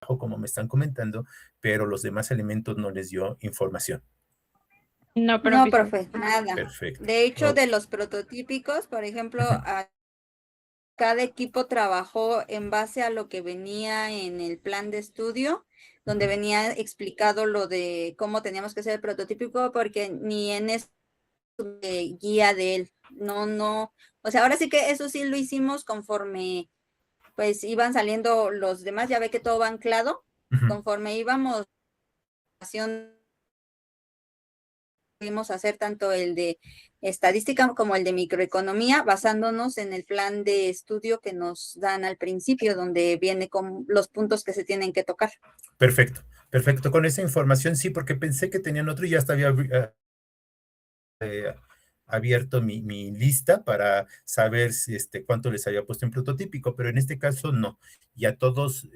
trabajo, como me están comentando, pero los demás elementos no les dio información. No, No, profe. profe, nada. Perfecto. De hecho, Oh, de los prototípicos, por ejemplo, ujú, cada equipo trabajó en base a lo que venía en el plan de estudio, donde ujú. venía explicado lo de cómo teníamos que hacer el prototípico, porque ni en eso guía de él. No, no. O sea, ahora sí que eso sí lo hicimos conforme pues iban saliendo los demás, ya ve que todo va anclado, Ujú. conforme íbamos pudimos hacer tanto el de estadística como el de microeconomía, basándonos en el plan de estudio que nos dan al principio, donde viene con los puntos que se tienen que tocar. Perfecto, perfecto. Con esa información sí, porque pensé que tenían otro y ya estaba eh, abierto mi lista para saber si, cuánto les había puesto en prototípico, pero en este caso no. Y a todos,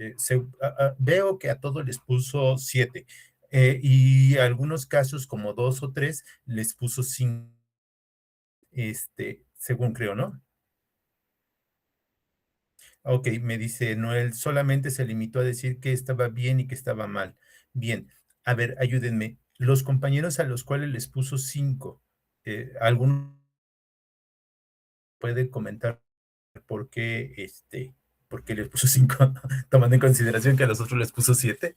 veo que a todos les puso 7. Y algunos casos, como 2 o 3, les puso 5, según creo, ¿no? Ok, me dice Noel, solamente se limitó a decir que estaba bien y que estaba mal. Bien, a ver, ayúdenme. Los compañeros a los cuales les puso 5, ¿alguno puede comentar por qué, por qué les puso 5, tomando en consideración que a los otros les puso 7?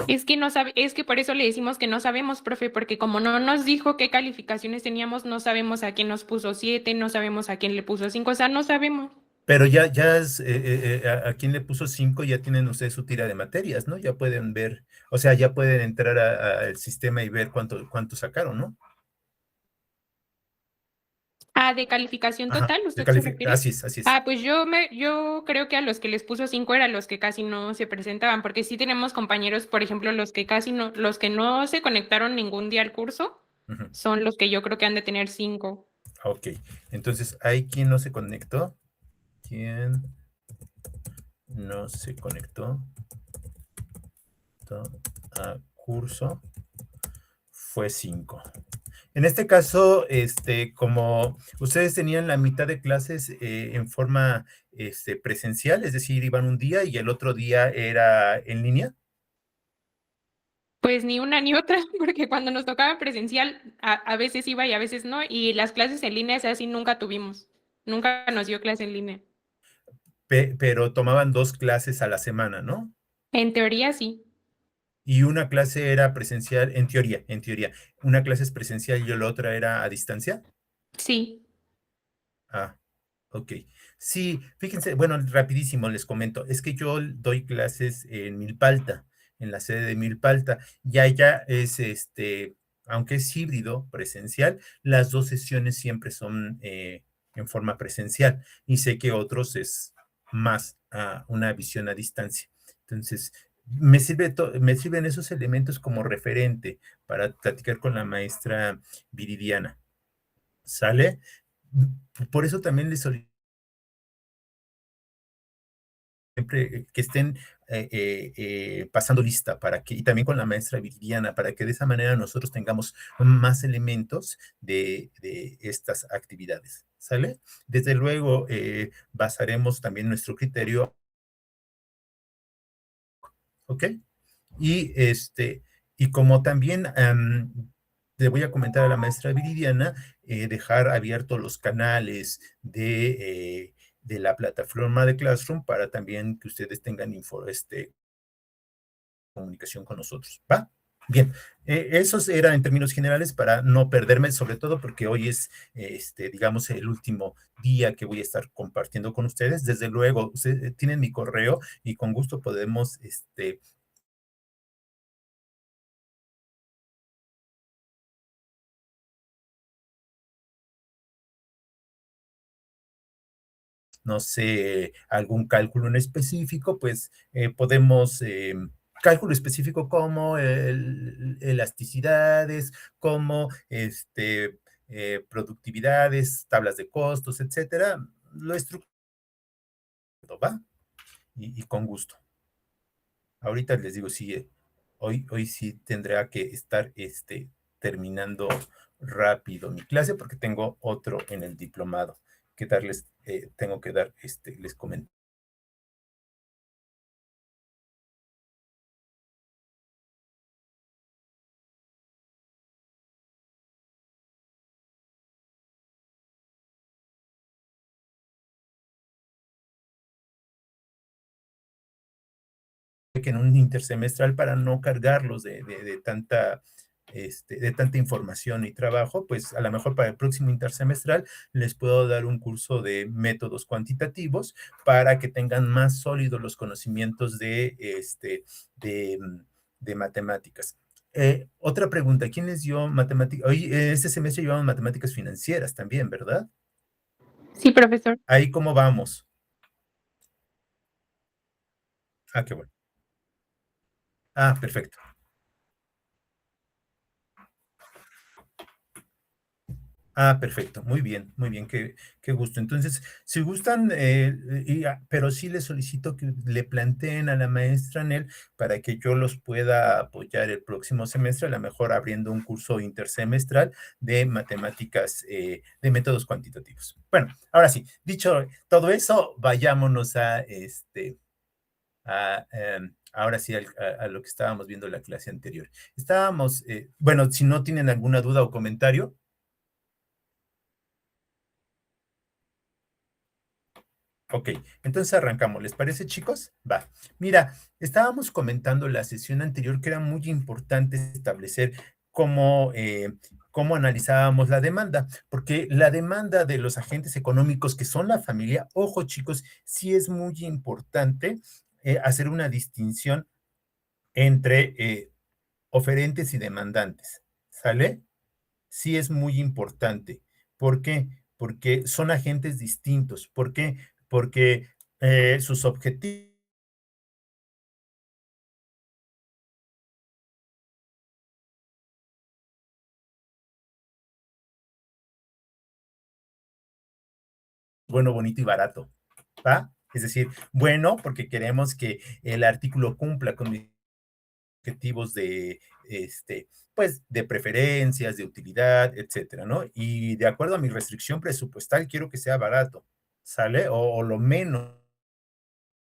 Es que no sabe, es que por eso le decimos que no sabemos, profe, porque como no nos dijo qué calificaciones teníamos, no sabemos a quién nos puso 7, no sabemos a quién le puso 5, o sea, no sabemos. Pero ya a quien le puso 5 ya tienen ustedes su tira de materias, ¿no? Ya pueden ver, o sea, ya pueden entrar al sistema y ver cuánto sacaron, ¿no? Ah, de calificación Ajá, total, ¿usted se refiere? así es, así es. Ah, pues yo creo que a los que les puso 5 eran los que casi no se presentaban, porque sí tenemos compañeros, por ejemplo, los que no se conectaron ningún día al curso, Ujú. son los que yo creo que han de tener 5. Ok, entonces, ¿hay quien no se conectó? ¿Quién no se conectó a curso? Fue 5. En este caso, como ustedes tenían la mitad de clases en forma presencial, es decir, iban un día y el otro día era en línea. Pues ni una ni otra, porque cuando nos tocaba presencial, a veces iba y a veces no, y las clases en línea, esas sí nunca tuvimos. Nunca nos dio clase en línea. Pero tomaban 2 clases a la semana, ¿no? En teoría sí. Y una clase era presencial, en teoría. Una clase es presencial y la otra era a distancia. Sí. Ah, ok. Sí, fíjense, bueno, rapidísimo les comento, es que yo doy clases en Milpalta, en la sede de Milpalta, y allá es, aunque es híbrido presencial, las 2 sesiones siempre son en forma presencial, y sé que otros es más una visión a distancia. Entonces, me sirven esos elementos como referente para platicar con la maestra Viridiana. ¿Sale? Por eso también les solicito siempre que estén pasando lista para que, y también con la maestra Viridiana, para que de esa manera nosotros tengamos más elementos de estas actividades. ¿Sale? Desde luego, basaremos también nuestro criterio, ¿ok? Y y como también le voy a comentar a la maestra Viridiana, dejar abiertos los canales de la plataforma de Classroom para también que ustedes tengan comunicación con nosotros. ¿Va? Bien, eso era en términos generales para no perderme, sobre todo porque hoy es, digamos, el último día que voy a estar compartiendo con ustedes. Desde luego, ustedes tienen mi correo y con gusto podemos, no sé, algún cálculo en específico, pues podemos, cálculo específico como elasticidades, como productividades, tablas de costos, etcétera, lo estructuro, ¿va? Y con gusto. Ahorita les digo, sí, hoy sí tendrá que estar terminando rápido mi clase porque tengo otro en el diplomado que darles, tengo que dar, les comento. que en un intersemestral para no cargarlos de tanta información y trabajo, pues a lo mejor para el próximo intersemestral les puedo dar un curso de métodos cuantitativos para que tengan más sólidos los conocimientos de, de matemáticas. Otra pregunta, ¿quién les dio matemáticas? Hoy, este semestre llevamos matemáticas financieras también, ¿verdad? Sí, profesor. Ahí cómo vamos. Ah, qué bueno. Ah, perfecto. Ah, perfecto, muy bien, qué gusto. Entonces, si gustan, pero sí les solicito que le planteen a la maestra Nel para que yo los pueda apoyar el próximo semestre, a lo mejor abriendo un curso intersemestral de matemáticas, de métodos cuantitativos. Bueno, ahora sí, dicho todo eso, vayámonos ahora sí a lo que estábamos viendo en la clase anterior. Estábamos, bueno, si no tienen alguna duda o comentario. Ok, entonces arrancamos. ¿Les parece, chicos? Va. Mira, estábamos comentando la sesión anterior que era muy importante establecer cómo analizábamos la demanda, porque la demanda de los agentes económicos que son la familia, ojo, chicos, sí es muy importante hacer una distinción entre oferentes y demandantes. ¿Sale? Sí es muy importante. ¿Por qué? Porque son agentes distintos. ¿Por qué? Porque sus objetivos, bueno, bonito y barato, ¿va? Es decir, bueno, porque queremos que el artículo cumpla con mis objetivos pues, de preferencias, de utilidad, etcétera, ¿no? Y de acuerdo a mi restricción presupuestal, quiero que sea barato, ¿sale? O lo menos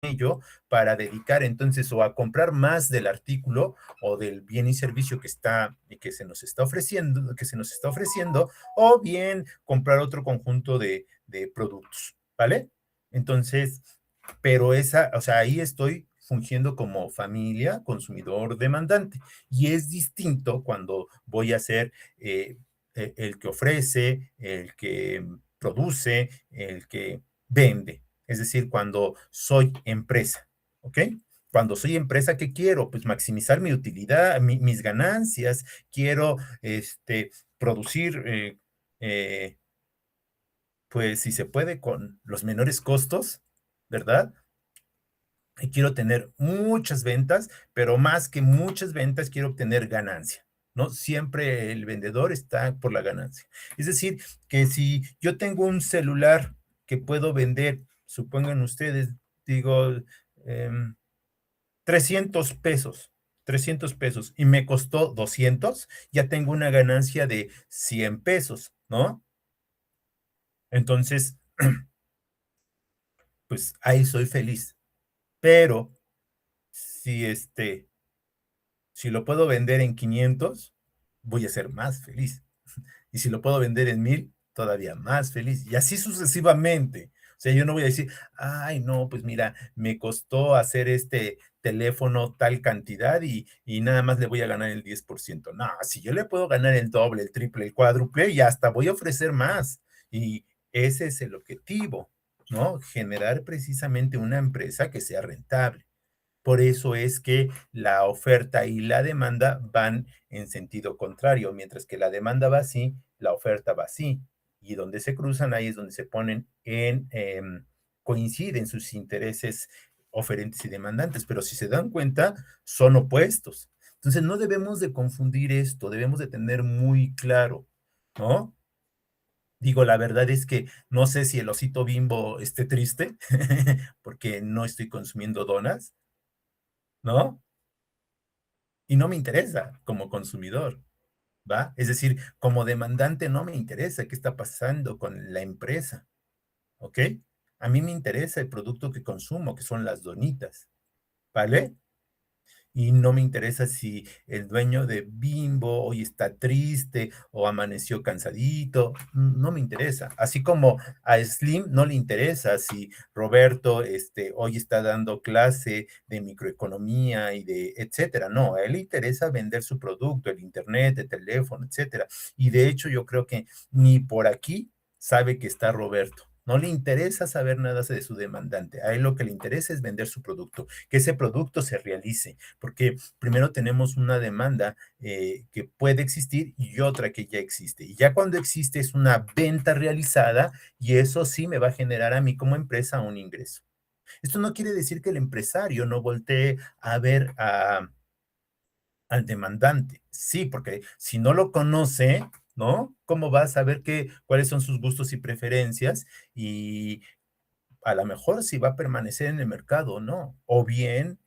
ello para dedicar entonces o a comprar más del artículo o del bien y servicio que está y que se nos está ofreciendo, o bien comprar otro conjunto de productos, ¿vale? Entonces, pero o sea, ahí estoy fungiendo como familia, consumidor, demandante. Y es distinto cuando voy a ser el que ofrece, el que produce, el que vende. Es decir, cuando soy empresa, ¿ok? Cuando soy empresa, ¿qué quiero? Pues maximizar mi utilidad, mis ganancias, quiero producir, eh, pues si se puede, con los menores costos, ¿verdad? Y quiero tener muchas ventas, pero más que muchas ventas, quiero obtener ganancia, ¿no? Siempre el vendedor está por la ganancia. Es decir, que si yo tengo un celular que puedo vender, supongan ustedes, digo, em, 300 pesos, 300 pesos, y me costó 200, ya tengo una ganancia de 100 pesos, ¿no? Entonces, pues ahí soy feliz. Pero si si lo puedo vender en 500, voy a ser más feliz. Y si lo puedo vender en 1000, todavía más feliz. Y así sucesivamente. O sea, yo no voy a decir, ay, no, pues mira, me costó hacer este teléfono tal cantidad y nada más le voy a ganar el 10%. No, si yo le puedo ganar el doble, el triple, el cuádruple, y hasta voy a ofrecer más. Y ese es el objetivo, ¿no? Generar precisamente una empresa que sea rentable. Por eso es que la oferta y la demanda van en sentido contrario, mientras que la demanda va así, la oferta va así. Y donde se cruzan, ahí es donde se ponen coinciden sus intereses oferentes y demandantes, pero si se dan cuenta, son opuestos. Entonces, no debemos de confundir esto, debemos de tener muy claro, ¿no? Digo, la verdad es que no sé si el osito Bimbo esté triste, porque no estoy consumiendo donas, ¿no? Y no me interesa como consumidor, ¿va? Es decir, como demandante no me interesa qué está pasando con la empresa, ¿ok? A mí me interesa el producto que consumo, que son las donitas, ¿vale? Y no me interesa si el dueño de Bimbo hoy está triste o amaneció cansadito, no me interesa. Así como a Slim no le interesa si Roberto hoy está dando clase de microeconomía y de etcétera. No, a él le interesa vender su producto, el internet, el teléfono, etcétera. Y de hecho yo creo que ni por aquí sabe que está Roberto. No le interesa saber nada de su demandante. A él lo que le interesa es vender su producto, que ese producto se realice, porque primero tenemos una demanda que puede existir y otra que ya existe. Y ya cuando existe es una venta realizada y eso sí me va a generar a mí como empresa un ingreso. Esto no quiere decir que el empresario no voltee a ver al demandante. Sí, porque si no lo conoce, ¿no? ¿Cómo va a saber cuáles son sus gustos y preferencias? Y a lo mejor si va a permanecer en el mercado o no. O bien,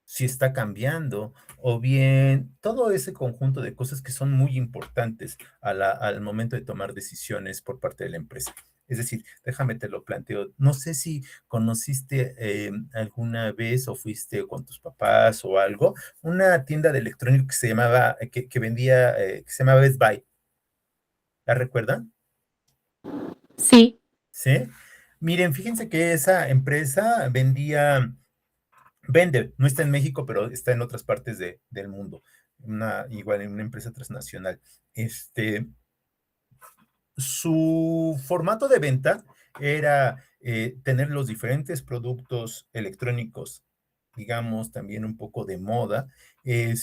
si está cambiando, o bien todo ese conjunto de cosas que son muy importantes al momento de tomar decisiones por parte de la empresa. Es decir, déjame te lo planteo. No sé si conociste alguna vez o fuiste con tus papás o algo, una tienda de electrónico que se llamaba, que vendía, que se llamaba Best Buy. ¿La recuerdan? Sí. Sí. Miren, fíjense que esa empresa vende, no está en México, pero está en otras partes del mundo. Igual en una empresa transnacional. Su formato de venta era tener los diferentes productos electrónicos, digamos, también un poco de moda, y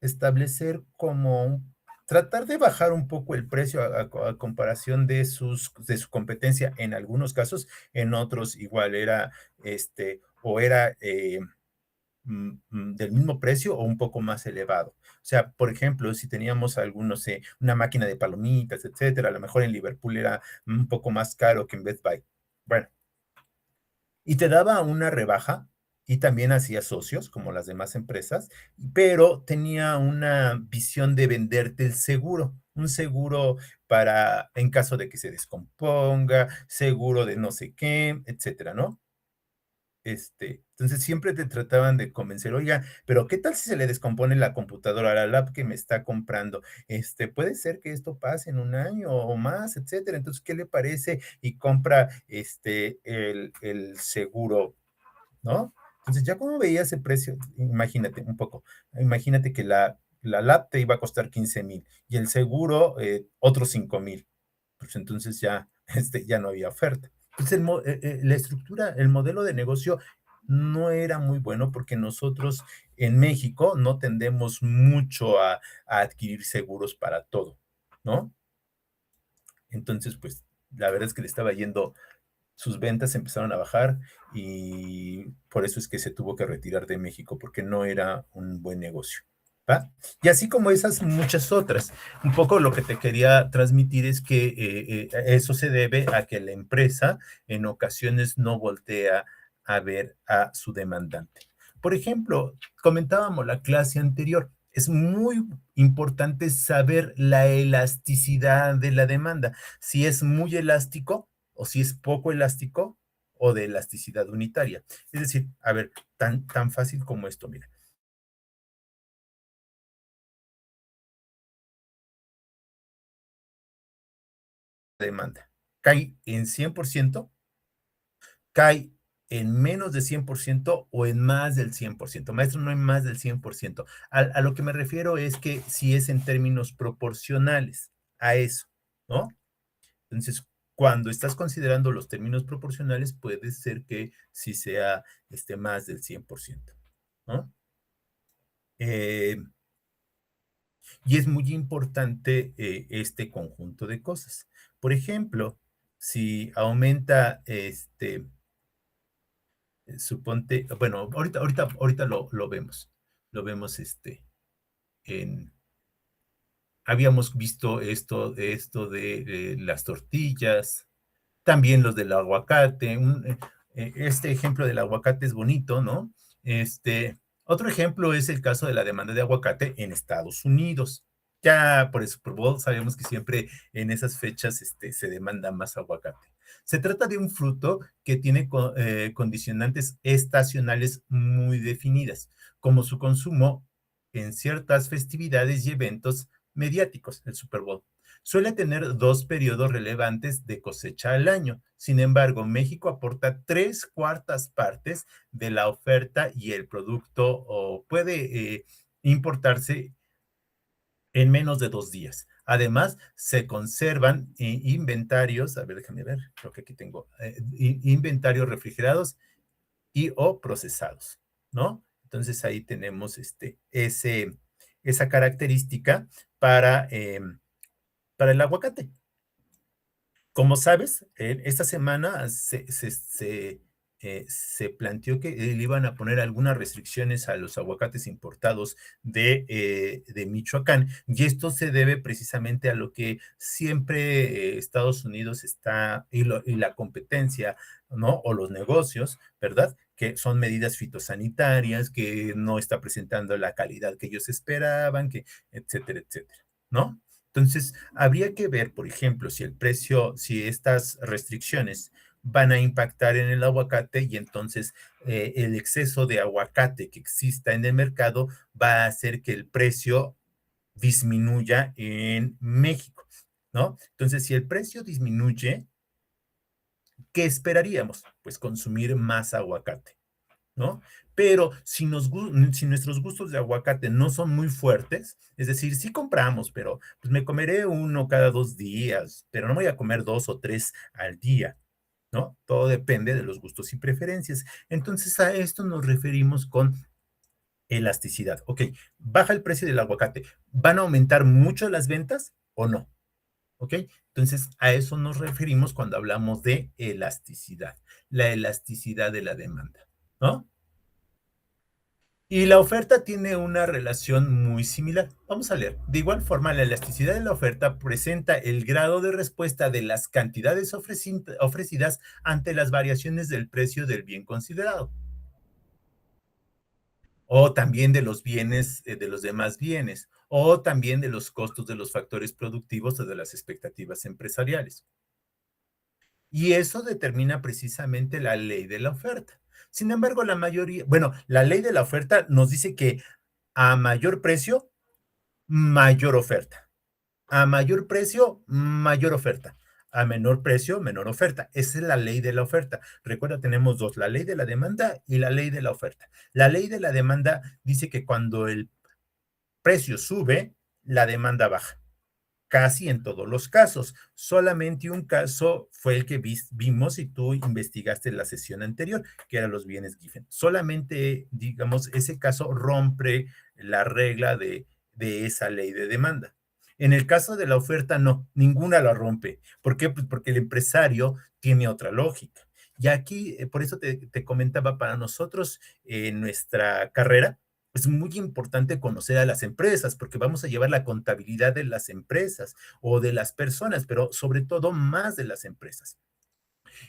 establecer tratar de bajar un poco el precio a comparación de su competencia en algunos casos, en otros igual era, o era del mismo precio o un poco más elevado. O sea, por ejemplo, si teníamos algunos, una máquina de palomitas, etcétera, a lo mejor en Liverpool era un poco más caro que en Best Buy. Bueno, y te daba una rebaja y también hacía socios como las demás empresas, pero tenía una visión de venderte el seguro, un seguro para en caso de que se descomponga, seguro de no sé qué, etcétera, ¿no? Entonces siempre te trataban de convencer, oiga, pero ¿qué tal si se le descompone la computadora, la lap que me está comprando? Puede ser que esto pase en un año o más, etcétera. Entonces, ¿qué le parece? Y compra el seguro, ¿no? Entonces, ya como veía ese precio, imagínate un poco, imagínate que la lap te iba a costar 15,000 y el seguro otros 5,000. Pues entonces ya no había oferta. Entonces, la estructura, el modelo de negocio no era muy bueno porque nosotros en México no tendemos mucho a adquirir seguros para todo, ¿no? Entonces, pues la verdad es que le estaba yendo, sus ventas empezaron a bajar y por eso es que se tuvo que retirar de México porque no era un buen negocio. ¿Va? Y así como esas muchas otras. Un poco lo que te quería transmitir es que eso se debe a que la empresa en ocasiones no voltea a ver a su demandante. Por ejemplo, comentábamos la clase anterior, es muy importante saber la elasticidad de la demanda, si es muy elástico o si es poco elástico o de elasticidad unitaria. Es decir, a ver, tan fácil como esto, mira. Demanda. ¿Cae en 100%? ¿Cae en menos de 100% o en más del 100%? Maestro, no en más del 100%. A lo que me refiero es que si es en términos proporcionales a eso, ¿no? Entonces, cuando estás considerando los términos proporcionales, puede ser que sí sea más del 100%, ¿no? Y es muy importante este conjunto de cosas. Por ejemplo, si aumenta, suponte, bueno, ahorita lo vemos, en, habíamos visto esto de las tortillas, también los del aguacate, este ejemplo del aguacate es bonito, ¿no? Otro ejemplo es el caso de la demanda de aguacate en Estados Unidos. Ya por el Super Bowl sabemos que siempre en esas fechas se demanda más aguacate. Se trata de un fruto que tiene condicionantes estacionales muy definidas, como su consumo en ciertas festividades y eventos mediáticos, el Super Bowl. Suele tener dos periodos relevantes de cosecha al año. Sin embargo, México aporta 3/4 partes de la oferta y el producto puede importarse en menos de 2 días. Además, se conservan inventarios, a ver, déjame ver, creo que aquí tengo, inventarios refrigerados y o procesados, ¿no? Entonces ahí tenemos esa característica para el aguacate. Como sabes, esta semana se planteó que le iban a poner algunas restricciones a los aguacates importados de Michoacán, y esto se debe precisamente a lo que siempre Estados Unidos está, y la competencia, ¿no? O los negocios, ¿verdad? Que son medidas fitosanitarias, que no está presentando la calidad que ellos esperaban, que etcétera, etcétera, ¿no? Entonces, habría que ver, por ejemplo, si el precio, si estas restricciones van a impactar en el aguacate y entonces el exceso de aguacate que exista en el mercado va a hacer que el precio disminuya en México, ¿no? Entonces, si el precio disminuye, ¿qué esperaríamos? Pues consumir más aguacate, ¿no? Pero si nuestros gustos de aguacate no son muy fuertes, es decir, sí compramos, pero pues me comeré uno cada 2 días, pero no voy a comer 2 o 3 al día, ¿no? Todo depende de los gustos y preferencias. Entonces a esto nos referimos con elasticidad. Ok, baja el precio del aguacate. ¿Van a aumentar mucho las ventas o no? ¿Ok? Entonces, a eso nos referimos cuando hablamos de elasticidad, la elasticidad de la demanda, ¿no? Y la oferta tiene una relación muy similar. Vamos a leer. De igual forma, la elasticidad de la oferta presenta el grado de respuesta de las cantidades ofrecidas ante las variaciones del precio del bien considerado, o también de los bienes, de los demás bienes, o también de los costos de los factores productivos o de las expectativas empresariales. Y eso determina precisamente la ley de la oferta. Sin embargo, la mayoría, bueno, la ley de la oferta nos dice que a mayor precio, mayor oferta. A mayor precio, mayor oferta. A menor precio, menor oferta. Esa es la ley de la oferta. Recuerda, tenemos dos, la ley de la demanda y la ley de la oferta. La ley de la demanda dice que cuando el precio sube, la demanda baja. Casi en todos los casos. Solamente un caso fue el que vimos y tú investigaste en la sesión anterior, que eran los bienes Giffen. Solamente, digamos, ese caso rompe la regla de esa ley de demanda. En el caso de la oferta, no, ninguna la rompe. ¿Por qué? Pues porque el empresario tiene otra lógica. Y aquí, por eso te comentaba, para nosotros en nuestra carrera, es muy importante conocer a las empresas porque vamos a llevar la contabilidad de las empresas o de las personas, pero sobre todo más de las empresas.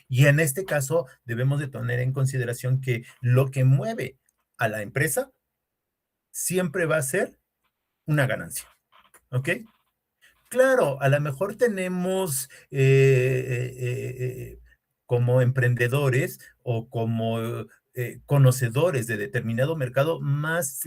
Y en este caso debemos de tener en consideración que lo que mueve a la empresa siempre va a ser una ganancia, ¿ok? Claro, a lo mejor tenemos como emprendedores o como conocedores de determinado mercado más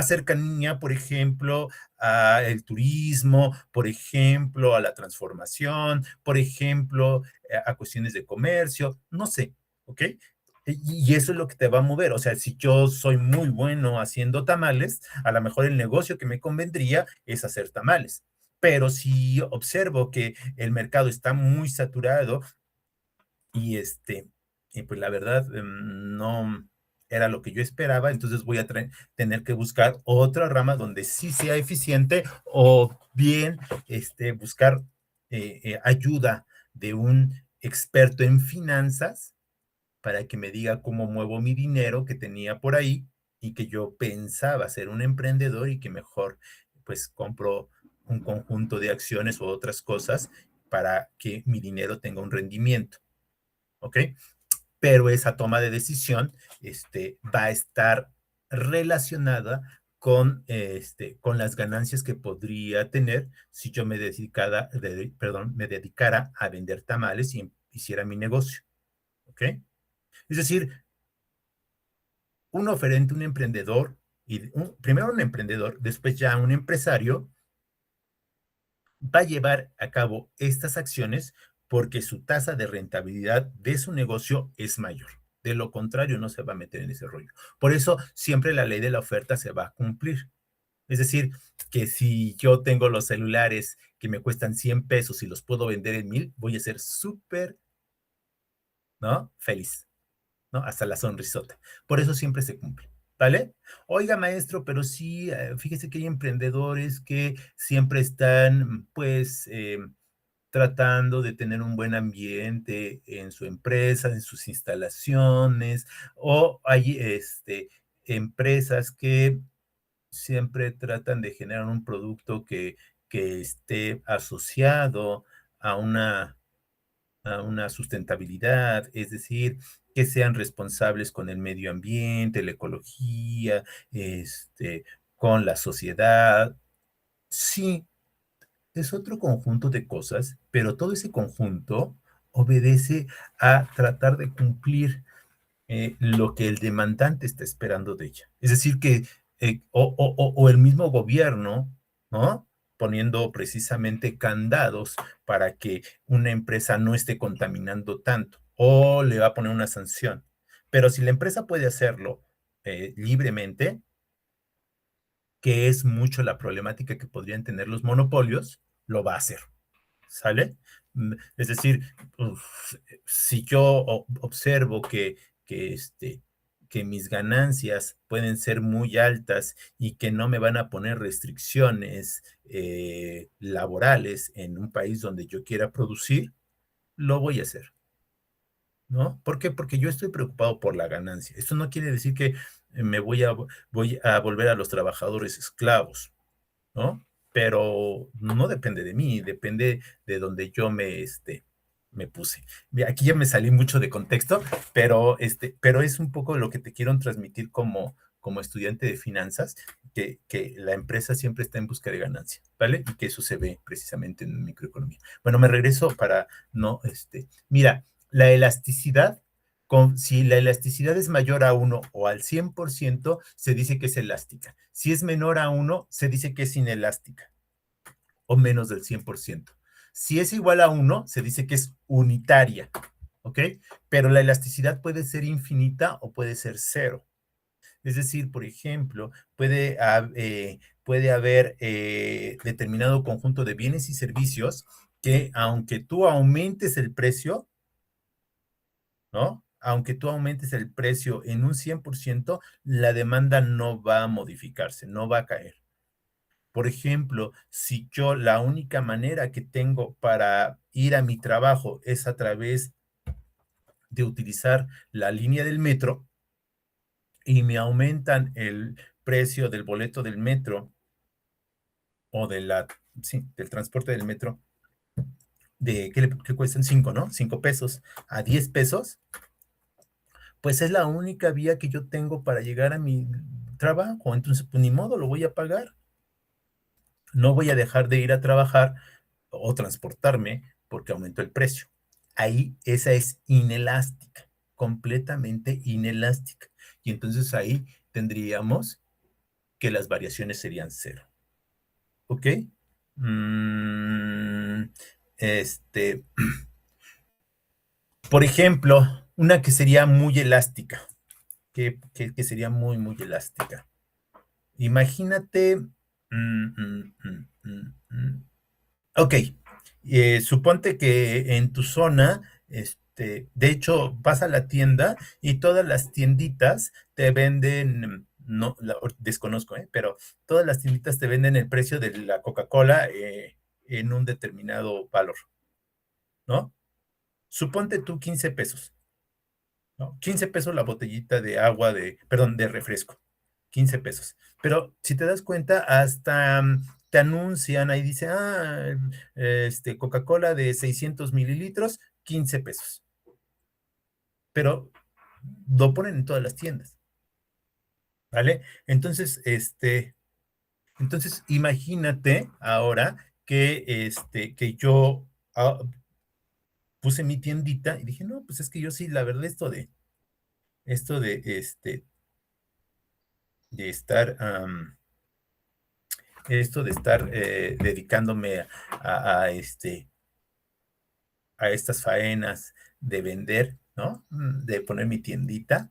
cercanía, por ejemplo, al turismo, por ejemplo, a la transformación, por ejemplo, a cuestiones de comercio, no sé, ¿ok? Y eso es lo que te va a mover. O sea, si yo soy muy bueno haciendo tamales, a lo mejor el negocio que me convendría es hacer tamales. Pero si observo que el mercado está muy saturado y y pues la verdad no era lo que yo esperaba, entonces voy a tener que buscar otra rama donde sí sea eficiente o bien buscar ayuda de un experto en finanzas para que me diga cómo muevo mi dinero que tenía por ahí y que yo pensaba ser un emprendedor y que mejor pues compro un conjunto de acciones o otras cosas para que mi dinero tenga un rendimiento, ¿ok? Pero esa toma de decisión va a estar relacionada con las ganancias que podría tener si yo me dedicara a vender tamales y hiciera mi negocio, ¿ok? Es decir, un oferente, un emprendedor, primero un emprendedor, después ya un empresario, va a llevar a cabo estas acciones porque su tasa de rentabilidad de su negocio es mayor. De lo contrario, no se va a meter en ese rollo. Por eso, siempre la ley de la oferta se va a cumplir. Es decir, que si yo tengo los celulares que me cuestan 100 pesos y los puedo vender en 1000, voy a ser súper, ¿no? Feliz, ¿no? Hasta la sonrisota. Por eso siempre se cumple, ¿vale? Oiga, maestro, pero sí, fíjese que hay emprendedores que siempre están, pues, tratando de tener un buen ambiente en su empresa, en sus instalaciones, o hay empresas que siempre tratan de generar un producto que esté asociado a una sustentabilidad, es decir, que sean responsables con el medio ambiente, la ecología, con la sociedad. Sí, es otro conjunto de cosas, pero todo ese conjunto obedece a tratar de cumplir lo que el demandante está esperando de ella. Es decir, que o el mismo gobierno, ¿no? Poniendo precisamente candados para que una empresa no esté contaminando tanto, o le va a poner una sanción. Pero si la empresa puede hacerlo libremente, que es mucho la problemática que podrían tener los monopolios, lo va a hacer. ¿Sale? Es decir, si yo observo que mis ganancias pueden ser muy altas y que no me van a poner restricciones laborales en un país donde yo quiera producir, lo voy a hacer, ¿no? ¿Por qué? Porque yo estoy preocupado por la ganancia. Esto no quiere decir que voy a volver a los trabajadores esclavos, ¿no? Pero no depende de mí, depende de donde yo me puse. Mira, aquí ya me salí mucho de contexto, pero es un poco lo que te quiero transmitir como estudiante de finanzas, que la empresa siempre está en busca de ganancia, ¿vale? Y que eso se ve precisamente en microeconomía. Bueno, me regreso para no, mira, la elasticidad, si la elasticidad es mayor a 1 o al 100%, se dice que es elástica. Si es menor a 1, se dice que es inelástica o menos del 100%. Si es igual a 1, se dice que es unitaria, ¿ok? Pero la elasticidad puede ser infinita o puede ser cero. Es decir, por ejemplo, puede haber determinado conjunto de bienes y servicios que aunque tú aumentes el precio, ¿no? Aunque tú aumentes el precio en un 100%, la demanda no va a modificarse, no va a caer. Por ejemplo, si yo la única manera que tengo para ir a mi trabajo es a través de utilizar la línea del metro y me aumentan el precio del boleto del metro o del transporte del metro, que cuestan 5, ¿no? 5 pesos a 10 pesos, pues es la única vía que yo tengo para llegar a mi trabajo. Entonces, pues ni modo, lo voy a pagar. No voy a dejar de ir a trabajar o transportarme porque aumentó el precio. Ahí esa es inelástica, completamente inelástica. Y entonces ahí tendríamos que las variaciones serían cero. ¿Ok? Mm, este, por ejemplo, una que sería muy elástica, que sería muy, muy elástica. Imagínate, ok, suponte que en tu zona, de hecho, vas a la tienda y todas las tienditas te venden, no, desconozco, pero todas las tienditas te venden el precio de la Coca-Cola en un determinado valor, ¿no? Suponte tú 15 pesos, ¿no? 15 pesos la botellita de agua perdón, de refresco, 15 pesos. Pero si te das cuenta, hasta te anuncian, ahí dice, Coca-Cola de 600 mililitros, 15 pesos. Pero lo ponen en todas las tiendas. ¿vale? Entonces, entonces imagínate ahora que yo puse mi tiendita y dije, no, pues es que yo sí, la verdad, esto de estar, esto de estar dedicándome a estas faenas de vender, ¿no? De poner mi tiendita,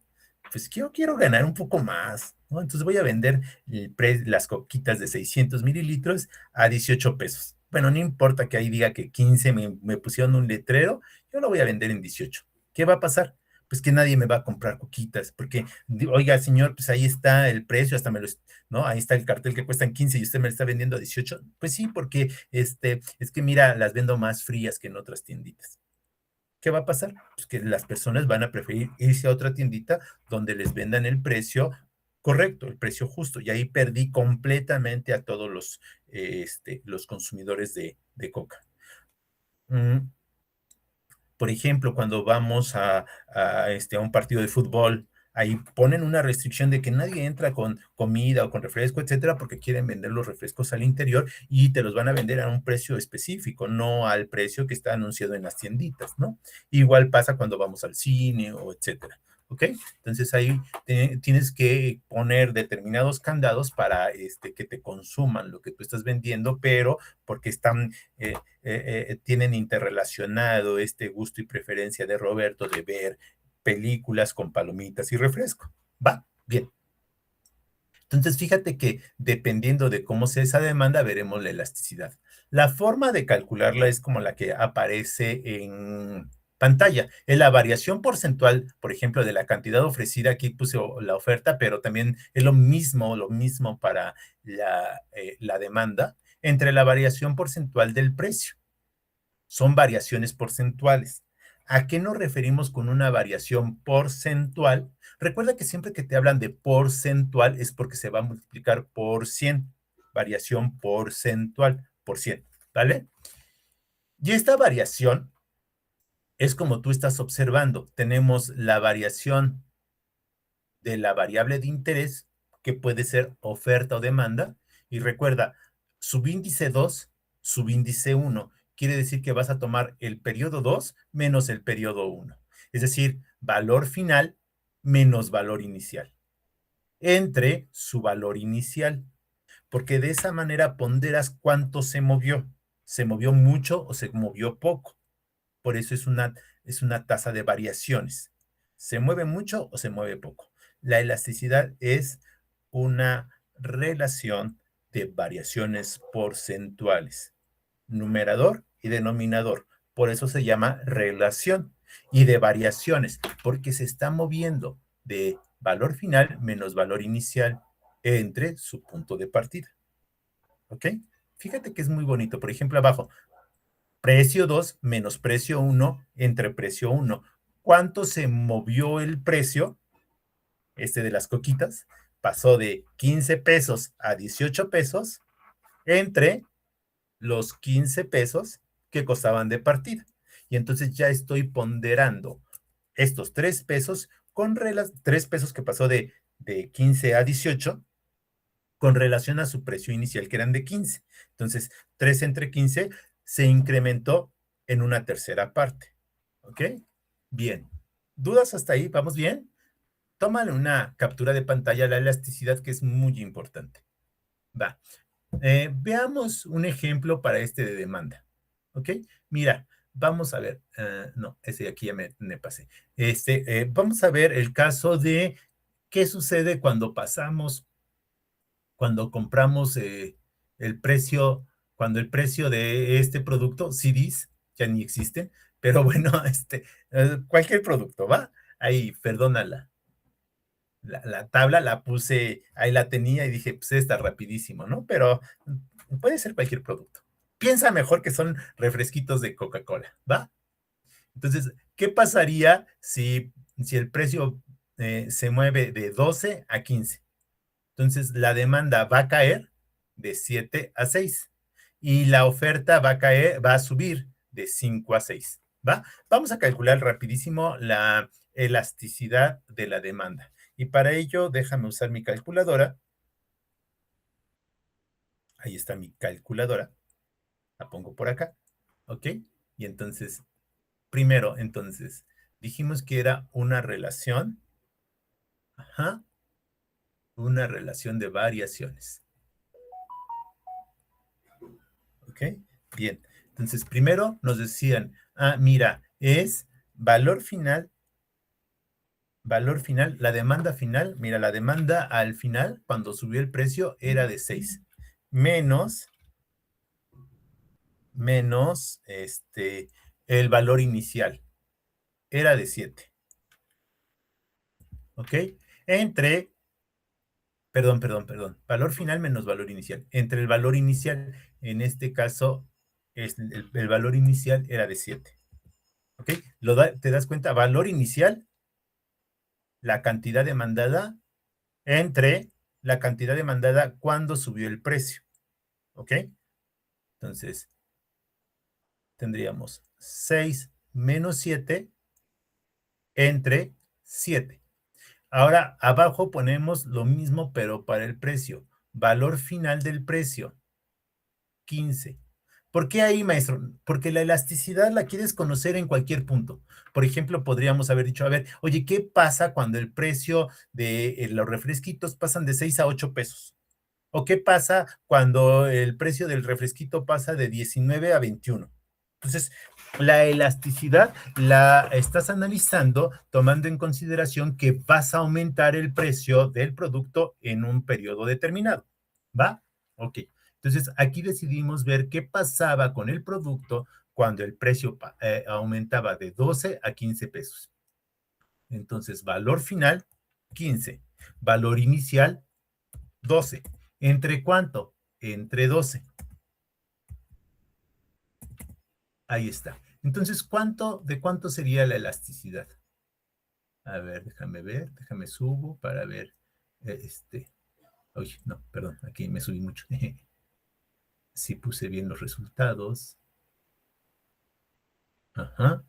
pues yo quiero ganar un poco más, ¿no? Entonces voy a vender las coquitas de 600 mililitros a 18 pesos. Bueno, no importa que ahí diga que 15 me pusieron un letrero, yo lo voy a vender en 18. ¿Qué va a pasar? Pues que nadie me va a comprar coquitas, porque, oiga, señor, pues ahí está el precio, hasta ¿no? Ahí está el cartel que cuestan 15 y usted me lo está vendiendo a 18. Pues sí, porque es que mira, las vendo más frías que en otras tienditas. ¿Qué va a pasar? Pues que las personas van a preferir irse a otra tiendita donde les vendan el precio correcto, el precio justo. Y ahí perdí completamente a todos los consumidores de coca. Mm, por ejemplo, cuando vamos a un partido de fútbol, ahí ponen una restricción de que nadie entra con comida o con refresco, etcétera, porque quieren vender los refrescos al interior y te los van a vender a un precio específico, no al precio que está anunciado en las tienditas, ¿no? Igual pasa cuando vamos al cine o etcétera. ¿Ok? Entonces ahí tienes que poner determinados candados para que te consuman lo que tú estás vendiendo, pero porque están tienen interrelacionado este gusto y preferencia de Roberto de ver películas con palomitas y refresco. ¿Va? Bien. Entonces, fíjate que dependiendo de cómo sea esa demanda, veremos la elasticidad. La forma de calcularla es como la que aparece en pantalla. Es la variación porcentual, por ejemplo, de la cantidad ofrecida. Aquí puse la oferta, pero también es lo mismo para la demanda, entre la variación porcentual del precio. Son variaciones porcentuales. ¿A qué nos referimos con una variación porcentual? Recuerda que siempre que te hablan de porcentual es porque se va a multiplicar por 100. Variación porcentual, por 100, ¿vale? Y esta variación es como tú estás observando. Tenemos la variación de la variable de interés, que puede ser oferta o demanda. Y recuerda, subíndice 2, subíndice 1. Quiere decir que vas a tomar el periodo 2 menos el periodo 1. Es decir, valor final menos valor inicial. Entre su valor inicial. Porque de esa manera ponderas cuánto se movió. ¿Se movió mucho o se movió poco? Por eso es una tasa de variaciones. ¿Se mueve mucho o se mueve poco? La elasticidad es una relación de variaciones porcentuales, numerador y denominador. Por eso se llama relación. Y de variaciones, porque se está moviendo de valor final menos valor inicial entre su punto de partida. ¿Ok? Fíjate que es muy bonito. Por ejemplo, abajo, precio 2 menos precio 1 entre precio 1. ¿Cuánto se movió el precio? De las coquitas pasó de 15 pesos a 18 pesos entre los 15 pesos que costaban de partida. Y entonces ya estoy ponderando estos 3 pesos con 3 pesos que pasó de 15 a 18 con relación a su precio inicial, que eran de 15. Entonces, 3 entre 15 se incrementó en una tercera parte. ¿Ok? Bien. ¿Dudas hasta ahí? ¿Vamos bien? Tómale una captura de pantalla a la elasticidad, que es muy importante. Va. Veamos un ejemplo para de demanda. ¿Ok? Mira, vamos a ver. No, ese de aquí ya me pasé. Vamos a ver el caso de qué sucede cuando compramos cuando el precio de este producto, CDs, ya ni existen, pero bueno, cualquier producto, ¿va? Ahí, perdona la tabla, la puse, ahí la tenía y dije, pues está rapidísimo, ¿no? Pero puede ser cualquier producto. Piensa mejor que son refresquitos de Coca-Cola, ¿va? Entonces, ¿qué pasaría si el precio se mueve de 12 a 15? Entonces, la demanda va a caer de 7 a 6 y la oferta va a subir de 5 a 6, ¿va? Vamos a calcular rapidísimo la elasticidad de la demanda. Y para ello, déjame usar mi calculadora. Ahí está mi calculadora. La pongo por acá. ¿Ok? Y entonces, primero, entonces, dijimos que era una relación. Ajá. Una relación de variaciones. ¿Ok? Bien. Entonces, primero nos decían, mira, es valor final, la demanda final, mira, la demanda al final, cuando subió el precio, era de 6, menos, el valor inicial, era de 7, ¿ok? Entre, perdón, valor final menos valor inicial. Entre el valor inicial, en este caso, el valor inicial era de 7, ¿ok? ¿Te das cuenta? Valor inicial, la cantidad demandada, entre la cantidad demandada cuando subió el precio, ¿ok? Entonces, tendríamos 6 menos 7 entre 7. Ahora, abajo ponemos lo mismo, pero para el precio. Valor final del precio, 15. ¿Por qué ahí, maestro? Porque la elasticidad la quieres conocer en cualquier punto. Por ejemplo, podríamos haber dicho, a ver, oye, ¿qué pasa cuando el precio de los refresquitos pasan de 6 a 8 pesos? ¿O qué pasa cuando el precio del refresquito pasa de 19 a 21? Entonces, la elasticidad la estás analizando tomando en consideración que vas a aumentar el precio del producto en un periodo determinado. ¿Va? Ok. Entonces, aquí decidimos ver qué pasaba con el producto cuando el precio aumentaba de 12 a 15 pesos. Entonces, valor final, 15. Valor inicial, 12. ¿Entre cuánto? Entre 12. Ahí está. Entonces, ¿de cuánto sería la elasticidad? A ver, déjame subo para ver. Oye, no, perdón, aquí me subí mucho. Sí puse bien los resultados. Ajá.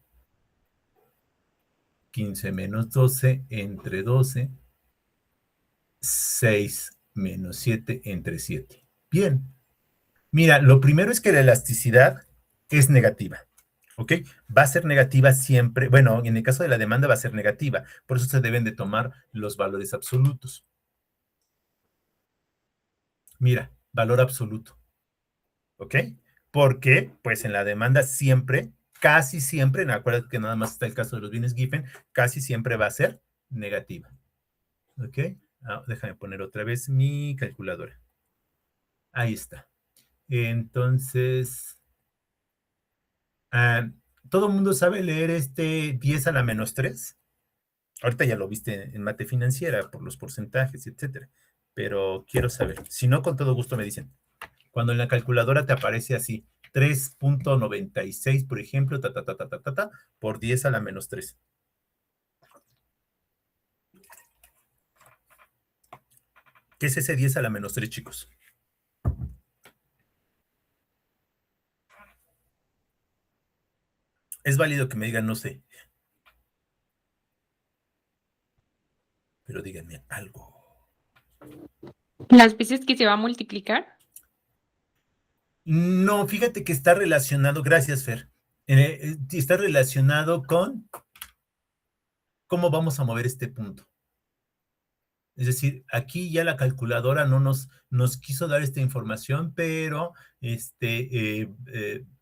15 menos 12 entre 12. 6 menos 7 entre 7. Bien. Mira, lo primero es que la elasticidad es negativa. ¿Ok? Va a ser negativa siempre. Bueno, en el caso de la demanda va a ser negativa. Por eso se deben de tomar los valores absolutos. Mira, valor absoluto. ¿Ok? Porque, pues en la demanda siempre, casi siempre, acuérdate que nada más está el caso de los bienes Giffen, casi siempre va a ser negativa. ¿Ok? Déjame poner otra vez mi calculadora. Ahí está. Entonces, ¿todo el mundo sabe leer 10 a la menos 3? Ahorita ya lo viste en mate financiera por los porcentajes, etcétera. Pero quiero saber. Si no, con todo gusto me dicen. Cuando en la calculadora te aparece así, 3.96, por ejemplo, por 10 a la menos 3. ¿Qué es ese 10 a la menos 3, chicos? Es válido que me digan, no sé. Pero díganme algo. ¿Las veces que se va a multiplicar? No, fíjate que está relacionado, gracias, Fer. Está relacionado con cómo vamos a mover este punto. Es decir, aquí ya la calculadora no nos quiso dar esta información, pero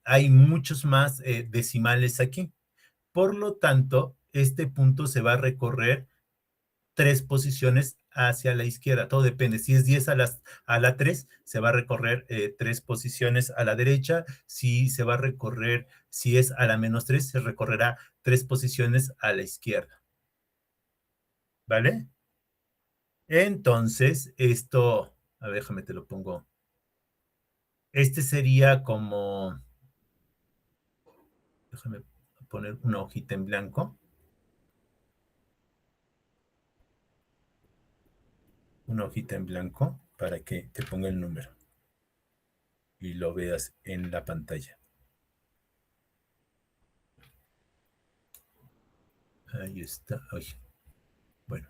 hay muchos más decimales aquí. Por lo tanto, este punto se va a recorrer 3 posiciones hacia la izquierda. Todo depende. Si es 10 a la 3, se va a recorrer 3 posiciones a la derecha. Si se va a recorrer, si es a la menos 3, se recorrerá 3 posiciones a la izquierda. ¿Vale? Entonces, esto, a ver, déjame te lo pongo. Sería como, déjame poner una hojita en blanco. Una hojita en blanco para que te ponga el número y lo veas en la pantalla. Ahí está. Ay. Bueno,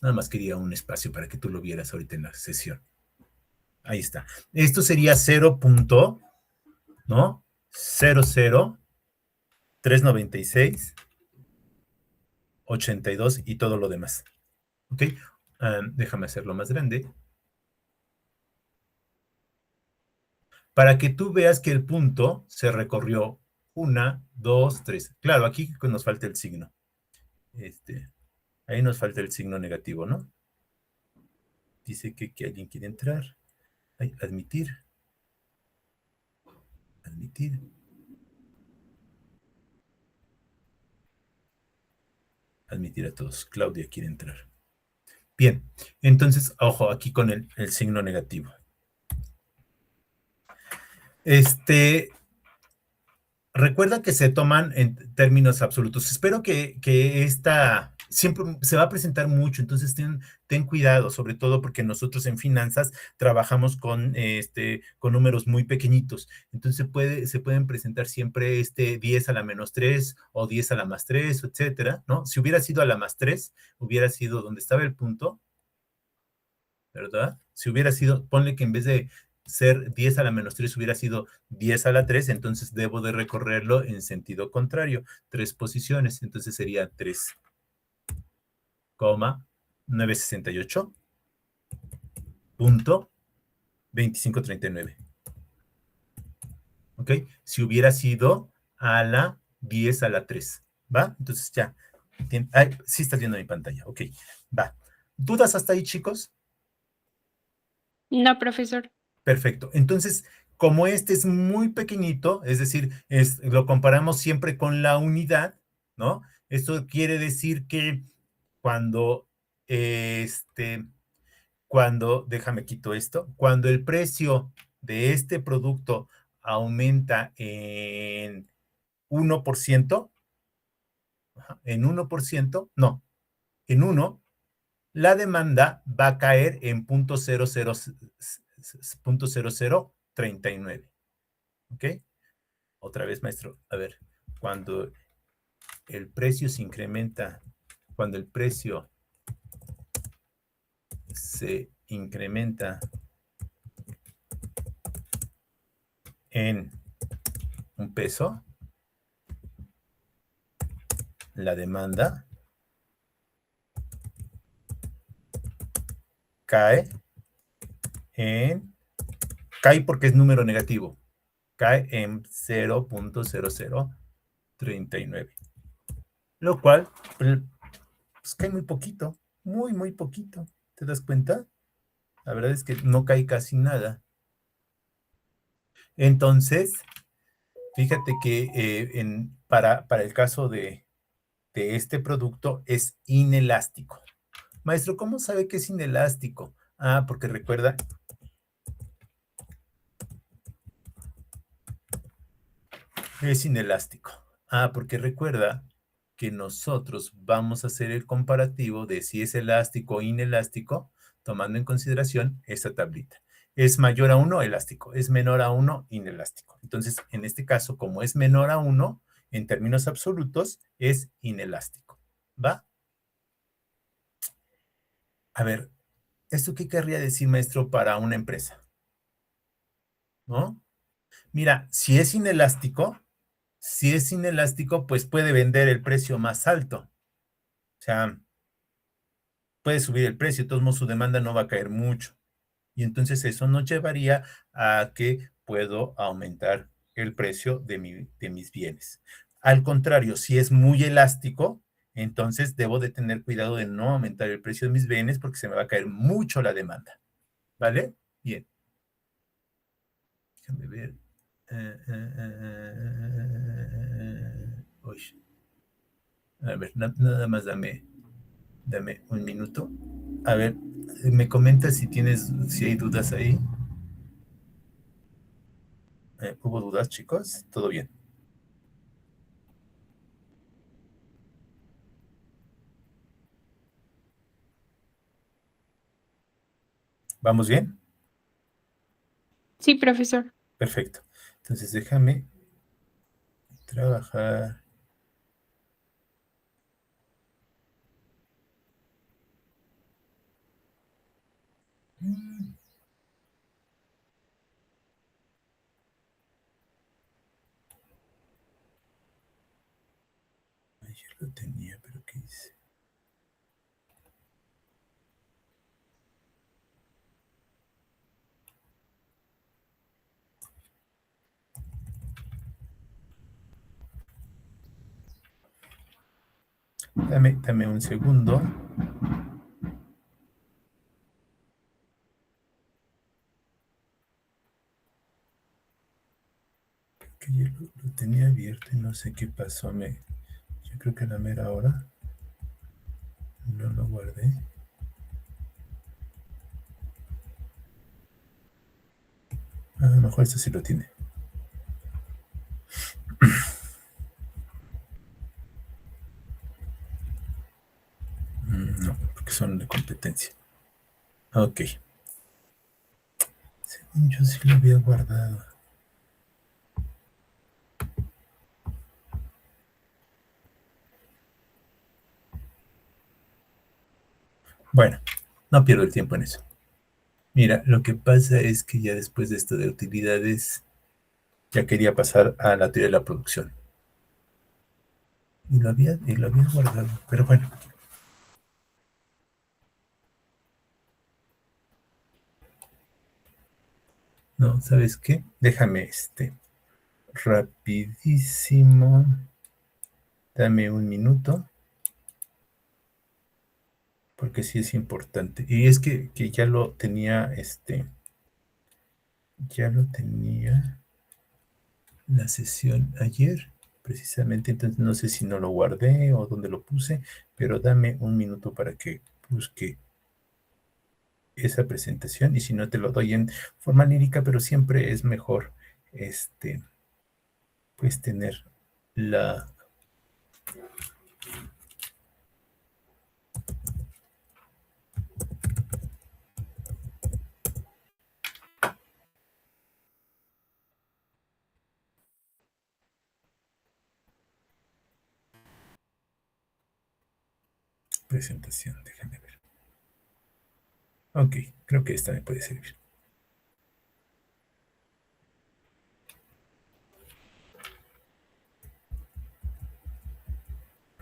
Nada más quería un espacio para que tú lo vieras ahorita en la sesión. Ahí está. Esto sería 0. ¿No? 00396 82 y todo lo demás. ¿Ok? Déjame hacerlo más grande. Para que tú veas que el punto se recorrió 1, 2, 3. Claro, aquí nos falta el signo. Ahí nos falta el signo negativo, ¿no? Dice que alguien quiere entrar. Ay, admitir. Admitir. Admitir a todos. Claudia quiere entrar. Bien, entonces, ojo, aquí con el signo negativo. Recuerda que se toman en términos absolutos. Espero que esta siempre se va a presentar mucho, entonces ten cuidado, sobre todo porque nosotros en finanzas trabajamos con números muy pequeñitos. Entonces se pueden presentar siempre 10 a la menos 3 o 10 a la más 3, etcétera, ¿no? Si hubiera sido a la más 3, hubiera sido donde estaba el punto, ¿verdad? Si hubiera sido, ponle que en vez de ser 10 a la menos 3 hubiera sido 10 a la 3, entonces debo de recorrerlo en sentido contrario, 3 posiciones, entonces sería 3,968.2539. ¿Ok? Si hubiera sido a la 10 a la 3, ¿va? Entonces ya, sí estás viendo mi pantalla, ok, va. ¿Dudas hasta ahí, chicos? No, profesor. Perfecto. Entonces, como este es muy pequeñito, es decir, lo comparamos siempre con la unidad, ¿no? Esto quiere decir que cuando, déjame quito esto, cuando el precio de este producto aumenta en 1%, en 1%, no, en 1, la demanda va a caer en 0.0039. ¿Ok? Otra vez, maestro. A ver, cuando el precio se incrementa, cuando el precio se incrementa en $1, la demanda cae porque es número negativo, cae en 0.0039. Lo cual, pues cae muy poquito, muy, muy poquito. ¿Te das cuenta? La verdad es que no cae casi nada. Entonces, fíjate que para el caso de este producto es inelástico. Maestro, ¿cómo sabe que es inelástico? Ah, porque recuerda, es inelástico. Ah, porque recuerda que nosotros vamos a hacer el comparativo de si es elástico o inelástico, tomando en consideración esta tablita. Es mayor a 1, elástico. Es menor a 1, inelástico. Entonces, en este caso, como es menor a 1, en términos absolutos, es inelástico. ¿Va? A ver, ¿esto qué querría decir, maestro, para una empresa? ¿No? Mira, si es inelástico, pues puede vender el precio más alto. O sea, puede subir el precio, de todos modos su demanda no va a caer mucho. Y entonces eso nos llevaría a que puedo aumentar el precio de mis bienes. Al contrario, si es muy elástico, entonces debo de tener cuidado de no aumentar el precio de mis bienes porque se me va a caer mucho la demanda. ¿Vale? Bien. Déjame ver. Uy. A ver, nada más dame un minuto. A ver, me comentas si hay dudas ahí. ¿Hubo dudas, chicos? ¿Todo bien? ¿Vamos bien? Sí, profesor. Perfecto. Entonces déjame trabajar. ya lo tenía, pero ¿qué hice? Dame un segundo. Que ya lo tenía abierto y no sé qué pasó. Yo creo que a la mera hora no lo guardé. A lo mejor esto sí lo tiene. No, porque son de competencia. Ok. Según yo sí lo había guardado. Bueno, no pierdo el tiempo en eso. Mira, lo que pasa es que ya después de esto de utilidades, ya quería pasar a la teoría de la producción. Y lo había guardado, pero bueno. No, ¿sabes qué? Déjame rapidísimo. Dame un minuto. Porque sí es importante. Y es que ya lo tenía, ya lo tenía la sesión ayer, precisamente, entonces no sé si no lo guardé o dónde lo puse, pero dame un minuto para que busque esa presentación y si no te lo doy en forma lírica, pero siempre es mejor, pues tener la... presentación, déjame ver. Ok, creo que esta me puede servir.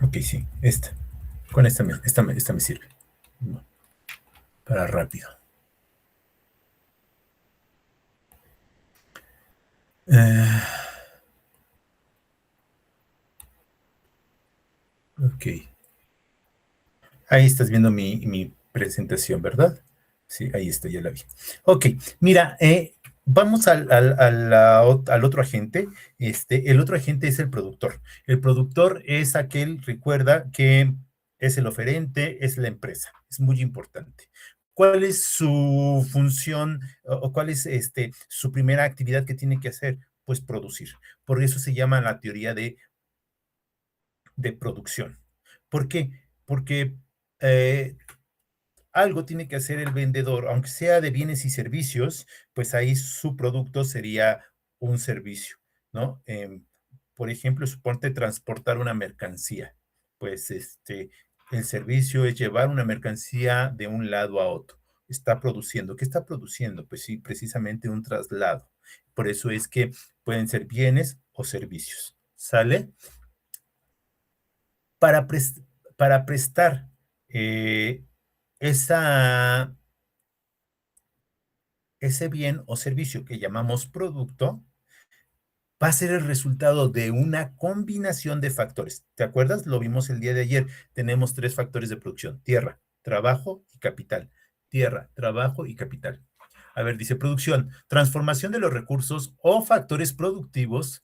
Ok, sí, esta. Con esta me sirve. Para rápido. Ok. Ahí estás viendo mi presentación, ¿verdad? Sí, ahí está, ya la vi. Ok, mira, vamos al otro agente. El otro agente es el productor. El productor es aquel, recuerda, que es el oferente, es la empresa. Es muy importante. ¿Cuál es su función o cuál es su primera actividad que tiene que hacer? Pues producir. Por eso se llama la teoría de producción. ¿Por qué? Porque eh, algo tiene que hacer el vendedor, aunque sea de bienes y servicios, pues ahí su producto sería un servicio, ¿no? Por ejemplo, suponte transportar una mercancía, pues el servicio es llevar una mercancía de un lado a otro. Está produciendo. ¿Qué está produciendo? Pues sí, precisamente un traslado. Por eso es que pueden ser bienes o servicios. ¿Sale? Para, para prestar eh, esa, ese bien o servicio que llamamos producto, va a ser el resultado de una combinación de factores. ¿Te acuerdas? Lo vimos el día de ayer. Tenemos tres factores de producción: tierra, trabajo y capital. Tierra, trabajo y capital. A ver, dice producción, transformación de los recursos o factores productivos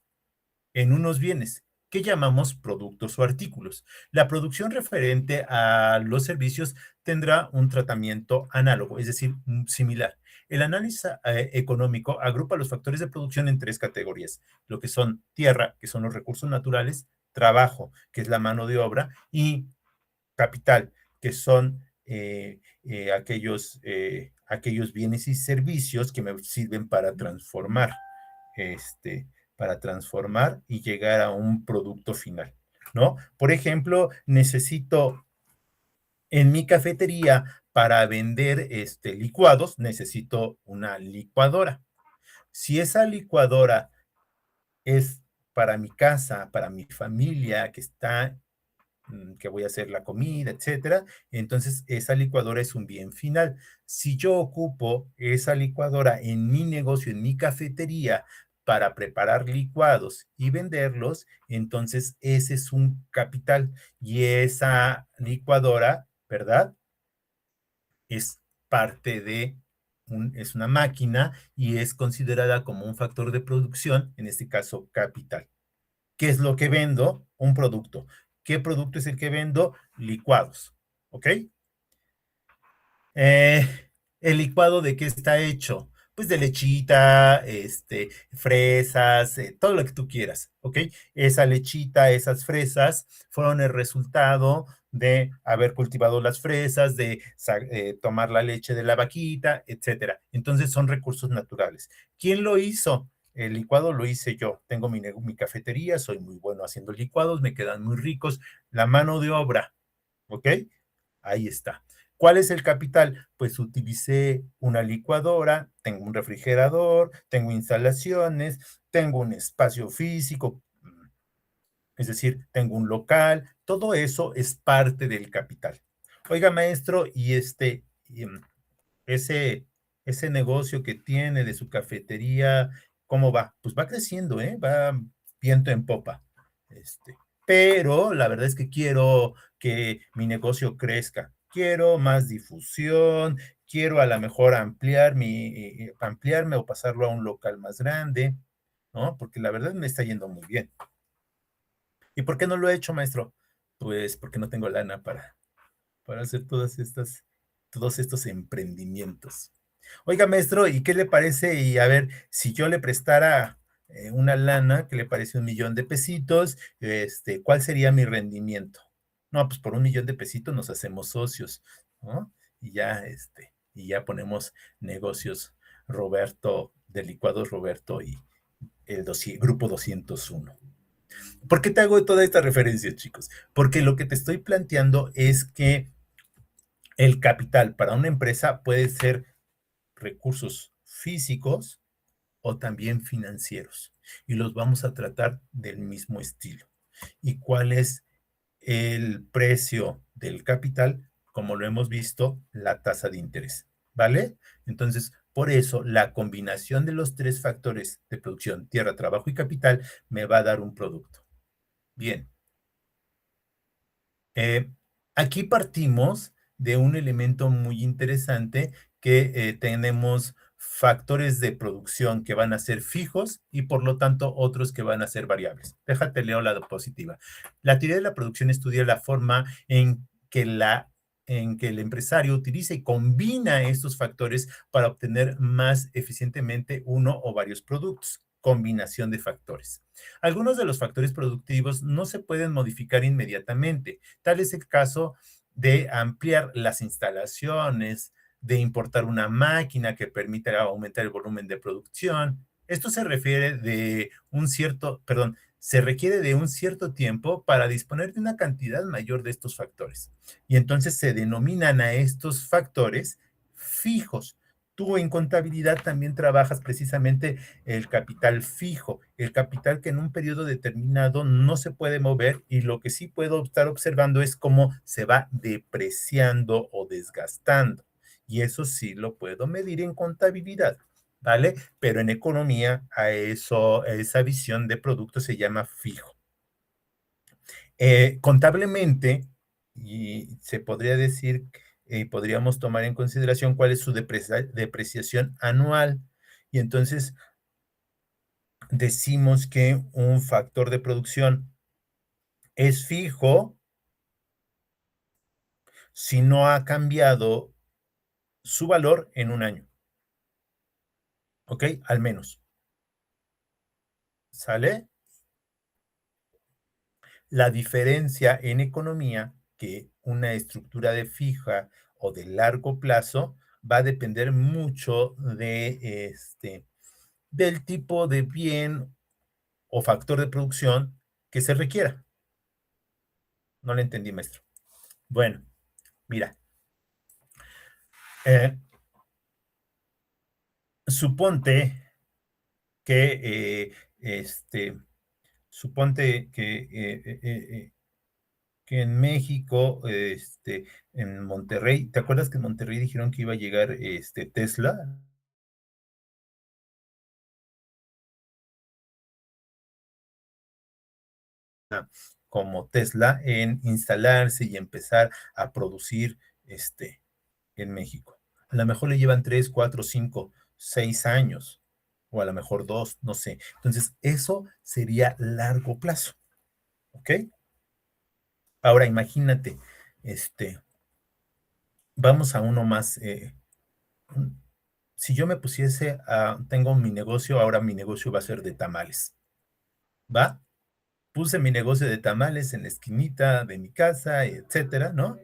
en unos bienes que llamamos productos o artículos. La producción referente a los servicios tendrá un tratamiento análogo, es decir, similar. El análisis económico agrupa los factores de producción en tres categorías: lo que son tierra, que son los recursos naturales; trabajo, que es la mano de obra; y capital, que son aquellos bienes y servicios que me sirven este, para transformar y llegar a un producto final, ¿no? Por ejemplo, necesito en mi cafetería para vender licuados, necesito una licuadora. Si esa licuadora es para mi casa, para mi familia que está que voy a hacer la comida, etcétera. Entonces, esa licuadora es un bien final. Si yo ocupo esa licuadora en mi negocio, en mi cafetería, para preparar licuados y venderlos, entonces ese es un capital. Y esa licuadora, ¿verdad? Es parte de es una máquina y es considerada como un factor de producción, en este caso capital. ¿Qué es lo que vendo? Un producto. ¿Qué producto es el que vendo? Licuados. ¿Ok? Eh, ¿El licuado de qué está hecho? Pues de lechita, fresas, todo lo que tú quieras, ¿ok? Esa lechita, esas fresas fueron el resultado de haber cultivado las fresas, de tomar la leche de la vaquita, etcétera. Entonces son recursos naturales. ¿Quién lo hizo? El licuado lo hice yo. Tengo mi cafetería, soy muy bueno haciendo licuados, me quedan muy ricos. La mano de obra, ¿ok? Ahí está. ¿Cuál es el capital? Pues utilicé una licuadora, tengo un refrigerador, tengo instalaciones, tengo un espacio físico, es decir, tengo un local, todo eso es parte del capital. Oiga, maestro, y ese, ese negocio que tiene de su cafetería, ¿cómo va? Pues va creciendo, ¿eh? Va viento en popa. Pero la verdad es que quiero que mi negocio crezca. Quiero más difusión, quiero a lo mejor ampliarme o pasarlo a un local más grande, ¿no? Porque la verdad me está yendo muy bien. ¿Y por qué no lo he hecho, maestro? Pues porque no tengo lana para hacer todos estos emprendimientos. Oiga, maestro, ¿y qué le parece? Y a ver, si yo le prestara una lana, ¿qué le parece 1,000,000 de pesitos? ¿Cuál sería mi rendimiento? No, pues por 1,000,000 de pesitos nos hacemos socios, ¿no? Y ya ponemos negocios Roberto, de licuados Roberto y el grupo 201. ¿Por qué te hago toda esta referencia, chicos? Porque lo que te estoy planteando es que el capital para una empresa puede ser recursos físicos o también financieros. Y los vamos a tratar del mismo estilo. ¿Y cuál es el precio del capital? Como lo hemos visto, la tasa de interés. ¿Vale? Entonces, por eso, la combinación de los tres factores de producción, tierra, trabajo y capital, me va a dar un producto. Bien. Aquí partimos de un elemento muy interesante que tenemos factores de producción que van a ser fijos y por lo tanto otros que van a ser variables. Déjate leo la diapositiva. La teoría de la producción estudia la forma en que el empresario utiliza y combina estos factores para obtener más eficientemente uno o varios productos. Combinación de factores. Algunos de los factores productivos no se pueden modificar inmediatamente. Tal es el caso de ampliar las instalaciones, de importar una máquina que permita aumentar el volumen de producción. Esto se refiere de se requiere de un cierto tiempo para disponer de una cantidad mayor de estos factores. Y entonces se denominan a estos factores fijos. Tú en contabilidad también trabajas precisamente el capital fijo, el capital que en un periodo determinado no se puede mover y lo que sí puedo estar observando es cómo se va depreciando o desgastando. Y eso sí lo puedo medir en contabilidad, ¿vale? Pero en economía a esa visión de producto se llama fijo. Contablemente, y se podría decir, podríamos tomar en consideración cuál es su depreciación anual. Y entonces decimos que un factor de producción es fijo si no ha cambiado su valor en un año. ¿Ok? Al menos. ¿Sale? La diferencia en economía que una estructura de fija o de largo plazo va a depender mucho del tipo de bien o factor de producción que se requiera. No le entendí, maestro. Bueno, mira, eh, suponte que suponte que que en México, en Monterrey, ¿te acuerdas que en Monterrey dijeron que iba a llegar Tesla? Como Tesla en instalarse y empezar a producir en México. A lo mejor le llevan 3, 4, 5, 6 años, o a lo mejor 2, no sé. Entonces, eso sería largo plazo, ¿ok? Ahora imagínate, vamos a uno más. Si yo me pusiese tengo mi negocio, ahora mi negocio va a ser de tamales, ¿va? Puse mi negocio de tamales en la esquinita de mi casa, etcétera, ¿no?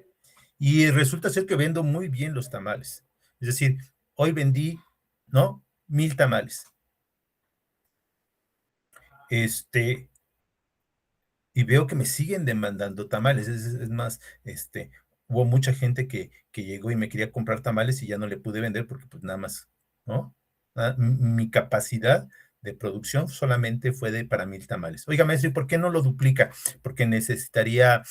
Y resulta ser que vendo muy bien los tamales. Es decir, hoy vendí, ¿no? 1000 tamales. Este, y veo que me siguen demandando tamales. Es más, hubo mucha gente que llegó y me quería comprar tamales y ya no le pude vender porque pues nada más, ¿no? Mi capacidad de producción solamente fue para 1000 tamales. Oiga, maestro, ¿y por qué no lo duplica? Porque necesitaría,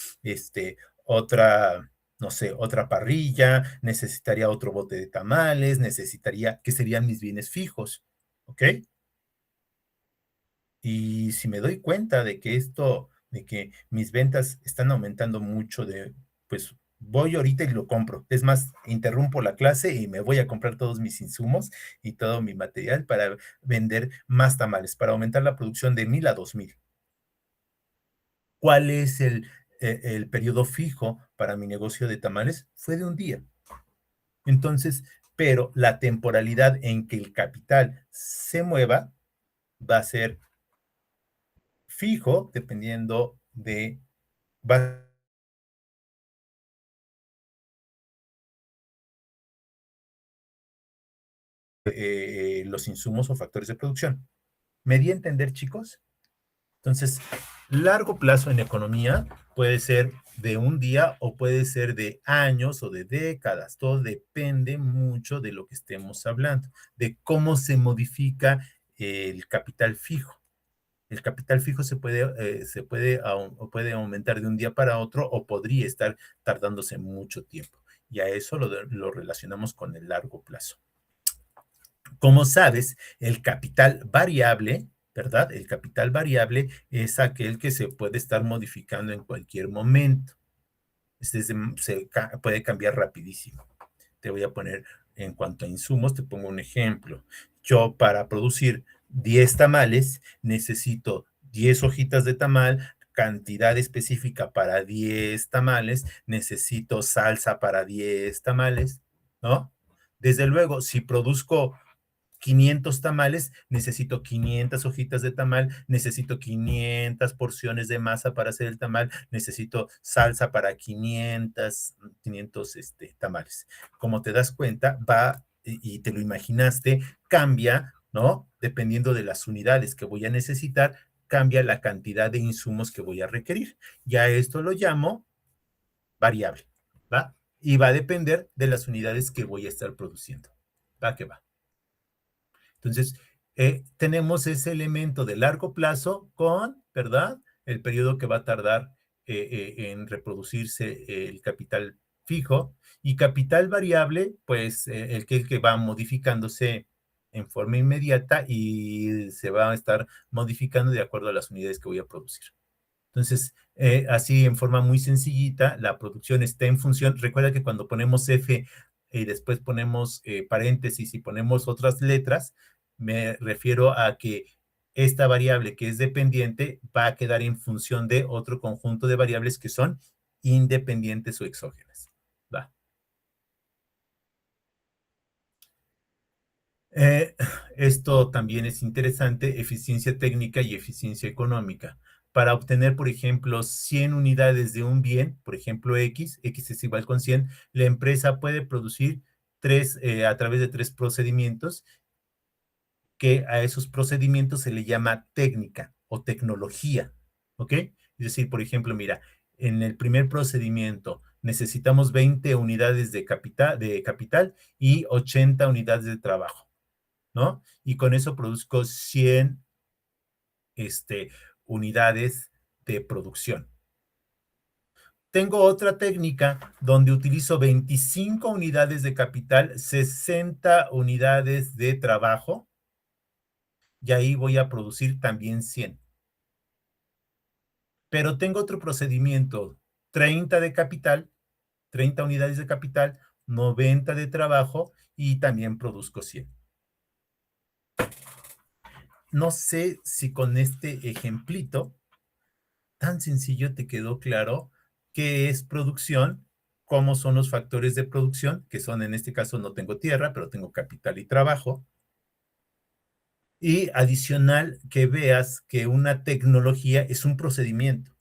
otra, no sé, otra parrilla, necesitaría otro bote de tamales, necesitaría, que serían mis bienes fijos, ¿ok? Y si me doy cuenta de que de que mis ventas están aumentando mucho, pues voy ahorita y lo compro. Es más, interrumpo la clase y me voy a comprar todos mis insumos y todo mi material para vender más tamales, para aumentar la producción de 1000 a 2000. ¿Cuál es el periodo fijo para mi negocio de tamales? Fue de un día. Entonces, pero la temporalidad en que el capital se mueva va a ser fijo dependiendo de los insumos o factores de producción. ¿Me di a entender, chicos? Entonces, largo plazo en economía puede ser de un día o puede ser de años o de décadas. Todo depende mucho de lo que estemos hablando, de cómo se modifica el capital fijo. El capital fijo puede aumentar de un día para otro o podría estar tardándose mucho tiempo. Y a eso lo relacionamos con el largo plazo. Como sabes, el capital variable, ¿verdad? El capital variable es aquel que se puede estar modificando en cualquier momento. Puede cambiar rapidísimo. Te voy a poner, en cuanto a insumos, te pongo un ejemplo. Yo para producir 10 tamales necesito 10 hojitas de tamal, cantidad específica para 10 tamales, necesito salsa para 10 tamales, ¿no? Desde luego, si produzco 500 tamales, necesito 500 hojitas de tamal, necesito 500 porciones de masa para hacer el tamal, necesito salsa para 500 tamales. Como te das cuenta, y te lo imaginaste, cambia, ¿no? Dependiendo de las unidades que voy a necesitar, cambia la cantidad de insumos que voy a requerir. Ya esto lo llamo variable, ¿va? Y va a depender de las unidades que voy a estar produciendo. Va que va. Entonces, tenemos ese elemento de largo plazo con, ¿verdad? El periodo que va a tardar en reproducirse el capital fijo y capital variable, pues el que va modificándose en forma inmediata y se va a estar modificando de acuerdo a las unidades que voy a producir. Entonces, así en forma muy sencillita, la producción está en función. Recuerda que cuando ponemos F y después ponemos paréntesis y ponemos otras letras, me refiero a que esta variable que es dependiente va a quedar en función de otro conjunto de variables que son independientes o exógenas. Va. Eh, Esto también es interesante, eficiencia técnica y eficiencia económica. Para obtener, por ejemplo, 100 unidades de un bien, por ejemplo, X es igual con 100, la empresa puede producir a través de 3 procedimientos, que a esos procedimientos se le llama técnica o tecnología, ¿ok? Es decir, por ejemplo, mira, en el primer procedimiento necesitamos 20 unidades de capital y 80 unidades de trabajo, ¿no? Y con eso produzco 100 unidades de producción. Tengo otra técnica donde utilizo 25 unidades de capital, 60 unidades de trabajo, y ahí voy a producir también 100. Pero tengo otro procedimiento, 30 de capital, 30 unidades de capital, 90 de trabajo y también produzco 100. No sé si con este ejemplito tan sencillo te quedó claro qué es producción, cómo son los factores de producción, que son en este caso no tengo tierra, pero tengo capital y trabajo. Y adicional que veas que una tecnología es un procedimiento.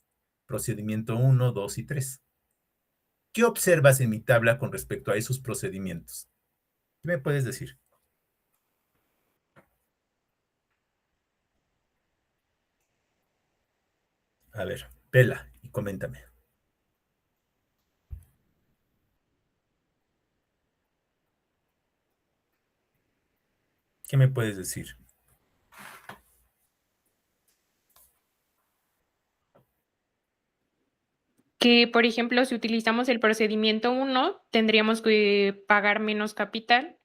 Procedimiento 1, 2 y 3. ¿Qué observas en mi tabla con respecto a esos procedimientos? ¿Qué me puedes decir? A ver, vela y coméntame. ¿Qué me puedes decir? Que, por ejemplo, si utilizamos el procedimiento 1, tendríamos que pagar menos capital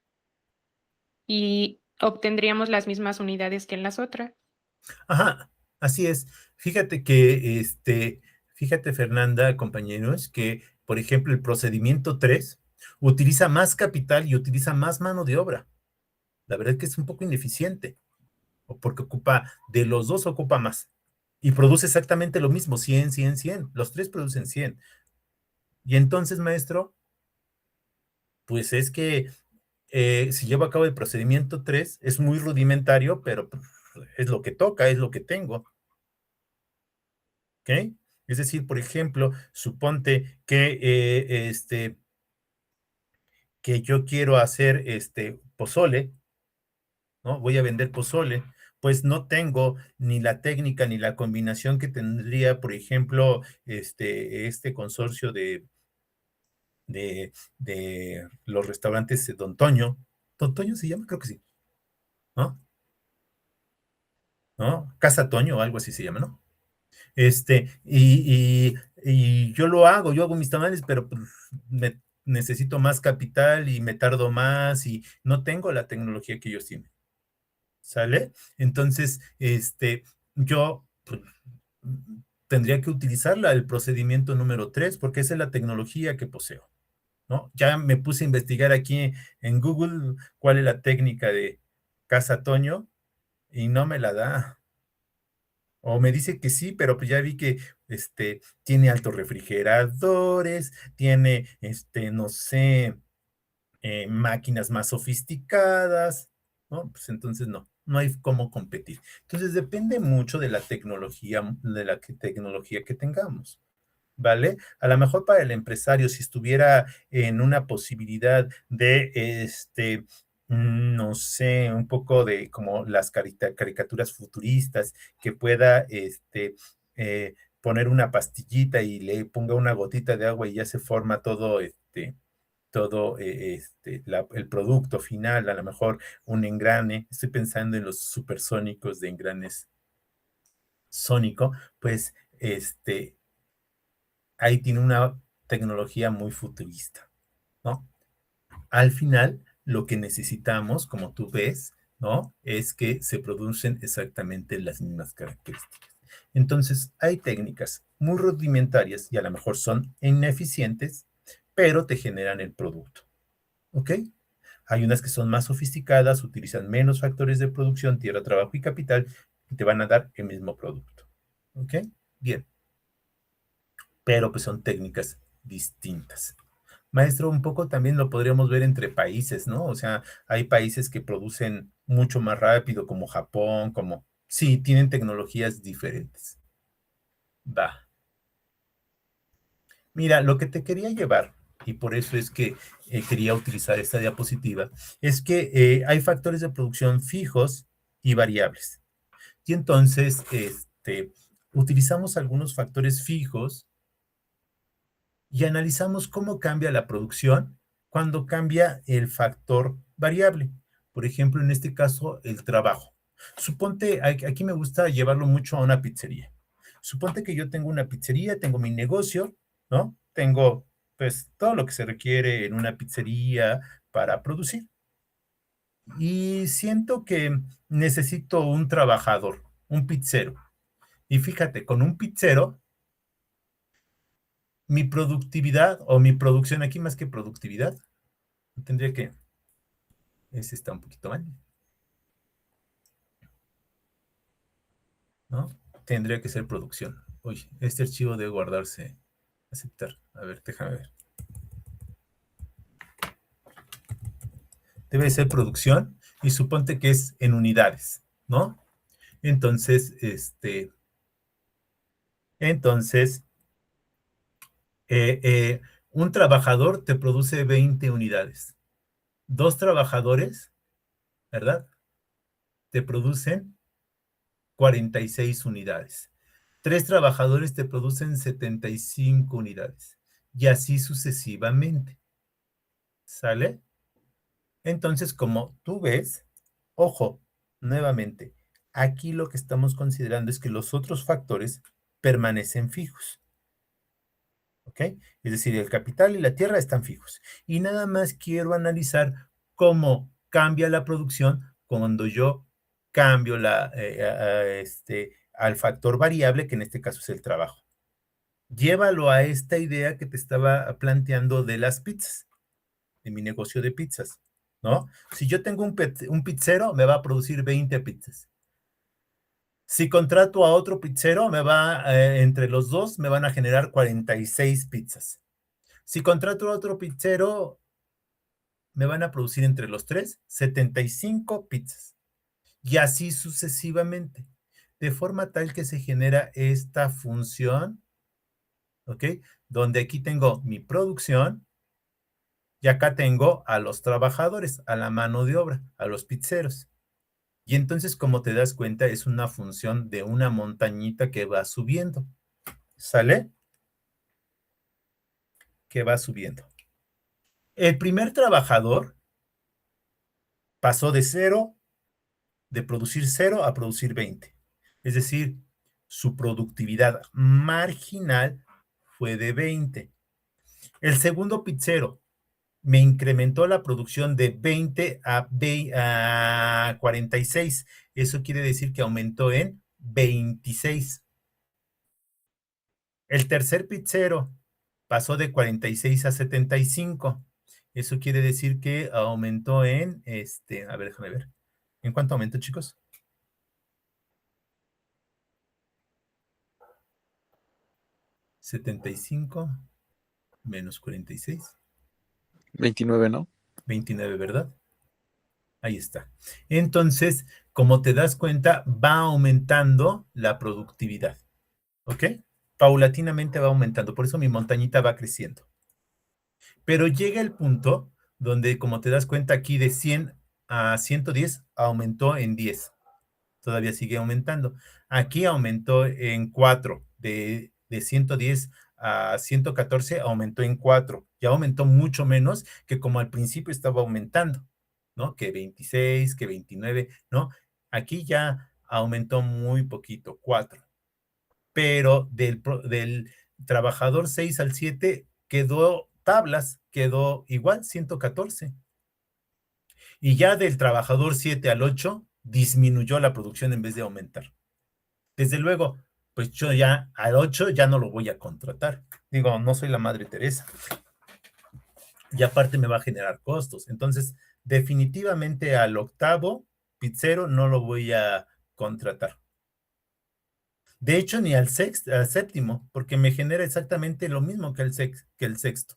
y obtendríamos las mismas unidades que en las otras. Ajá, así es. Fíjate que, fíjate, Fernanda, compañeros, que, por ejemplo, el procedimiento 3 utiliza más capital y utiliza más mano de obra. La verdad es que es un poco ineficiente, o porque ocupa, de los dos ocupa más. Y produce exactamente lo mismo, 100, 100, 100. Los tres producen 100. Y entonces, maestro, pues es que si llevo a cabo el procedimiento 3, es muy rudimentario, pero pues, es lo que toca, es lo que tengo. ¿Ok? Es decir, por ejemplo, suponte que yo quiero hacer pozole, ¿no? Voy a vender pozole, pues no tengo ni la técnica ni la combinación que tendría, por ejemplo, este consorcio de los restaurantes Don Toño. ¿Don Toño se llama? Creo que sí, ¿no? ¿No? Casa Toño o algo así se llama, ¿no? Y yo lo hago, yo hago mis tamales, pero pues, necesito más capital y me tardo más y no tengo la tecnología que ellos tienen. ¿Sale? Entonces, yo pues, tendría que utilizarla, el procedimiento número 3, porque esa es la tecnología que poseo, ¿no? Ya me puse a investigar aquí en Google cuál es la técnica de Casa Toño y no me la da. O me dice que sí, pero pues ya vi que tiene altos refrigeradores, tiene, no sé, máquinas más sofisticadas, ¿no? Pues entonces no hay cómo competir. Entonces depende mucho de la tecnología, tecnología que tengamos. ¿Vale? A lo mejor para el empresario, si estuviera en una posibilidad de, no sé, un poco de como las caricaturas futuristas, que pueda, poner una pastillita y le ponga una gotita de agua y ya se forma todo, el producto final, a lo mejor un engrane. Estoy pensando en los supersónicos de engranes sónico, pues, ahí tiene una tecnología muy futurista, ¿no? Al final, lo que necesitamos, como tú ves, ¿no? Es que se producen exactamente las mismas características. Entonces, hay técnicas muy rudimentarias y a lo mejor son ineficientes, pero te generan el producto, ¿ok? Hay unas que son más sofisticadas, utilizan menos factores de producción, tierra, trabajo y capital, y te van a dar el mismo producto, ¿ok? Bien, pero pues son técnicas distintas. Maestro, un poco también lo podríamos ver entre países, ¿no? O sea, hay países que producen mucho más rápido, como Japón, sí, tienen tecnologías diferentes. Va. Mira, lo que te quería llevar, y por eso es que quería utilizar esta diapositiva, es que hay factores de producción fijos y variables. Y entonces, utilizamos algunos factores fijos y analizamos cómo cambia la producción cuando cambia el factor variable. Por ejemplo, en este caso, el trabajo. Suponte, aquí me gusta llevarlo mucho a una pizzería. Suponte que yo tengo una pizzería, tengo mi negocio ¿no? Tengo, pues, todo lo que se requiere en una pizzería para producir. Y siento que necesito un trabajador, un pizzero. Y fíjate, con un pizzero, mi productividad o mi producción aquí más que productividad, tendría que, ese está un poquito mal, ¿no? Tendría que ser producción. Oye, este archivo debe guardarse, aceptar. A ver, déjame ver. Debe ser producción y suponte que es en unidades, ¿no? Entonces, entonces, eh, eh, un trabajador te produce 20 unidades. Dos trabajadores, ¿verdad? Te producen 46 unidades. Tres trabajadores te producen 75 unidades. Y así sucesivamente. ¿Sale? Entonces, como tú ves, ojo, nuevamente, aquí lo que estamos considerando es que los otros factores permanecen fijos. ¿Ok? Es decir, el capital y la tierra están fijos. Y nada más quiero analizar cómo cambia la producción cuando yo cambio al factor variable, que en este caso es el trabajo. Llévalo a esta idea que te estaba planteando de las pizzas, de mi negocio de pizzas, ¿no? Si yo tengo un pizzero, me va a producir 20 pizzas. Si contrato a otro pizzero, entre los dos, me van a generar 46 pizzas. Si contrato a otro pizzero, me van a producir entre los tres 75 pizzas. Y así sucesivamente. De forma tal que se genera esta función, ¿ok? Donde aquí tengo mi producción y acá tengo a los trabajadores, a la mano de obra, a los pizzeros. Y entonces, como te das cuenta, es una función de una montañita que va subiendo. ¿Sale? Que va subiendo. El primer trabajador pasó de producir 0 a producir 20. Es decir, su productividad marginal fue de 20. El segundo pizzero me incrementó la producción de 20 a 46. Eso quiere decir que aumentó en 26. El tercer pizzero pasó de 46 a 75. Eso quiere decir que aumentó a ver, déjame ver. ¿En cuánto aumentó, chicos? 75 menos 46. 29, ¿no? 29, ¿verdad? Ahí está. Entonces, como te das cuenta, va aumentando la productividad. ¿Ok? Paulatinamente va aumentando. Por eso mi montañita va creciendo. Pero llega el punto donde, como te das cuenta, aquí de 100 a 110 aumentó en 10. Todavía sigue aumentando. Aquí aumentó en 4. De 110 a 114 aumentó en 4. Ya aumentó mucho menos que como al principio estaba aumentando, ¿no? Que 26, que 29, ¿no? Aquí ya aumentó muy poquito, 4. Pero del trabajador 6 al 7 quedó tablas, quedó igual, 114. Y ya del trabajador 7 al 8 disminuyó la producción en vez de aumentar. Desde luego, pues yo ya al 8 ya no lo voy a contratar. Digo, no soy la Madre Teresa. Y aparte me va a generar costos. Entonces, definitivamente al octavo pizzero no lo voy a contratar. De hecho, ni al séptimo, porque me genera exactamente lo mismo que el sexto.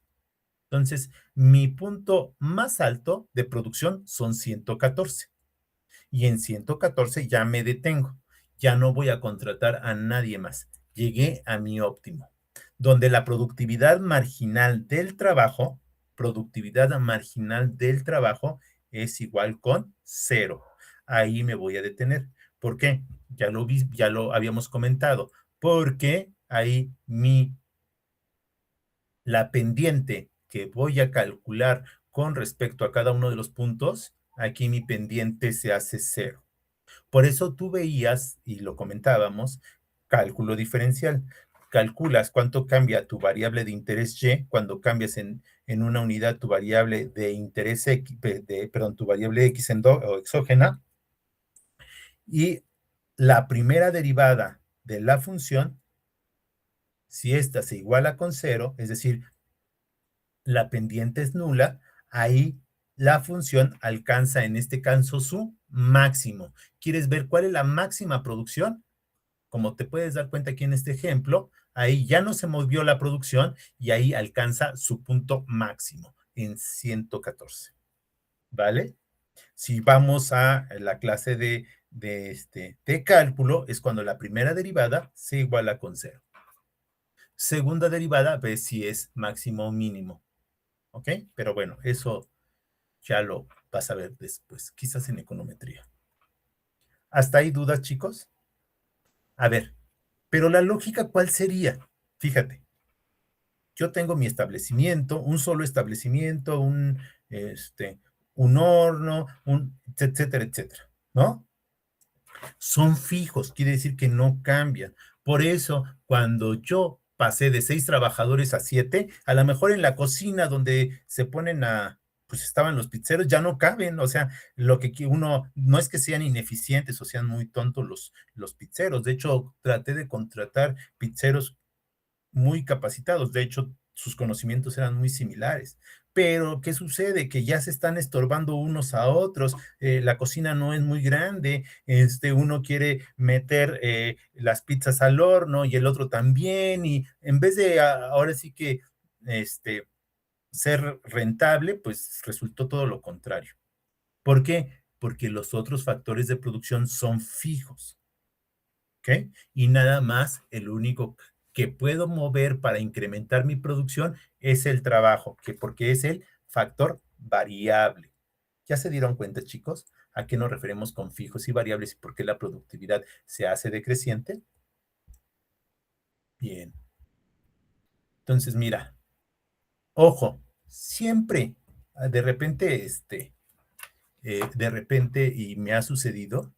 Entonces, mi punto más alto de producción son 114. Y en 114 ya me detengo. Ya no voy a contratar a nadie más. Llegué a mi óptimo, donde la productividad marginal del trabajo es igual con 0. Ahí me voy a detener. ¿Por qué? Ya lo habíamos comentado. Porque ahí la pendiente que voy a calcular con respecto a cada uno de los puntos, aquí mi pendiente se hace 0. Por eso tú veías, y lo comentábamos, cálculo diferencial. calculas cuánto cambia tu variable de interés Y cuando cambias en una unidad tu variable de interés X, perdón, tu variable X o exógena, y la primera derivada de la función, si esta se iguala con 0, es decir, la pendiente es nula, ahí la función alcanza en este caso su máximo. ¿Quieres ver cuál es la máxima producción? Como te puedes dar cuenta aquí en este ejemplo, ahí ya no se movió la producción y ahí alcanza su punto máximo en 114. ¿Vale? Si vamos a la clase de cálculo, es cuando la primera derivada se iguala con 0. Segunda derivada, ves si es máximo o mínimo. ¿Ok? Pero bueno, eso ya lo vas a ver después, quizás en econometría. ¿Hasta ahí dudas, chicos? A ver, pero la lógica, ¿cuál sería? Fíjate, yo tengo mi establecimiento, un solo establecimiento, un horno, etcétera, etcétera, ¿no? Son fijos, quiere decir que no cambian. Por eso, cuando yo pasé de 6 trabajadores a 7, a lo mejor en la cocina donde se ponen pues estaban los pizzeros, ya no caben, o sea, lo que uno, no es que sean ineficientes o sean muy tontos los pizzeros, de hecho, traté de contratar pizzeros muy capacitados, de hecho, sus conocimientos eran muy similares. Pero, ¿qué sucede? Que ya se están estorbando unos a otros, la cocina no es muy grande, uno quiere meter las pizzas al horno y el otro también, y en vez de ahora sí que ser rentable, pues resultó todo lo contrario. ¿Por qué? Porque los otros factores de producción son fijos. ¿Ok? Y nada más, el único que puedo mover para incrementar mi producción es el trabajo, porque es el factor variable. ¿Ya se dieron cuenta, chicos? ¿A qué nos referimos con fijos y variables y por qué la productividad se hace decreciente? Bien. Entonces, mira, ojo, siempre, de repente, y me ha sucedido,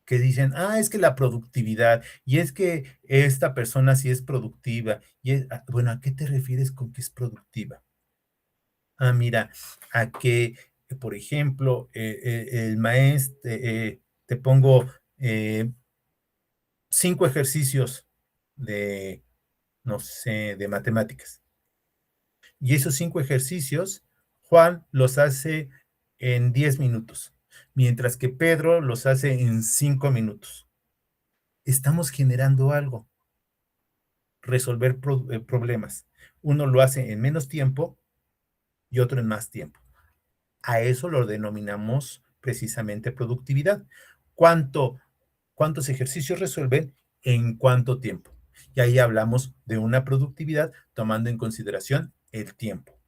que dicen, es que la productividad, y es que esta persona sí es productiva, bueno, ¿a qué te refieres con que es productiva? Mira, a que, por ejemplo, el maestro, te pongo 5 ejercicios de, no sé, de matemáticas, y esos 5 ejercicios, Juan los hace en 10 minutos, mientras que Pedro los hace en 5 minutos. Estamos generando algo, resolver problemas. Uno lo hace en menos tiempo y otro en más tiempo. A eso lo denominamos precisamente productividad. ¿Cuántos ejercicios resuelven en cuánto tiempo? Y ahí hablamos de una productividad tomando en consideración el tiempo.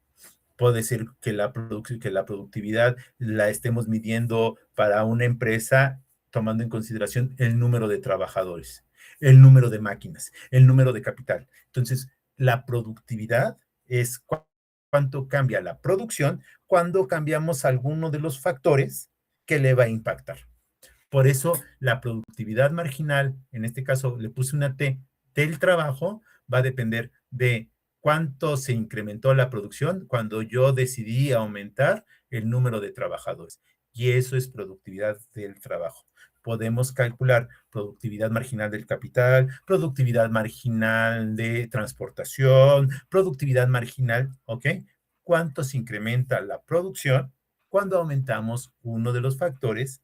Puede ser que la productividad la estemos midiendo para una empresa tomando en consideración el número de trabajadores, el número de máquinas, el número de capital. Entonces, la productividad es cuánto cambia la producción cuando cambiamos alguno de los factores que le va a impactar. Por eso, la productividad marginal, en este caso le puse una T, del trabajo, va a depender de cuánto se incrementó la producción cuando yo decidí aumentar el número de trabajadores. Y eso es productividad del trabajo. Podemos calcular productividad marginal del capital, productividad marginal de transportación, productividad marginal, ¿ok? ¿Cuánto se incrementa la producción cuando aumentamos uno de los factores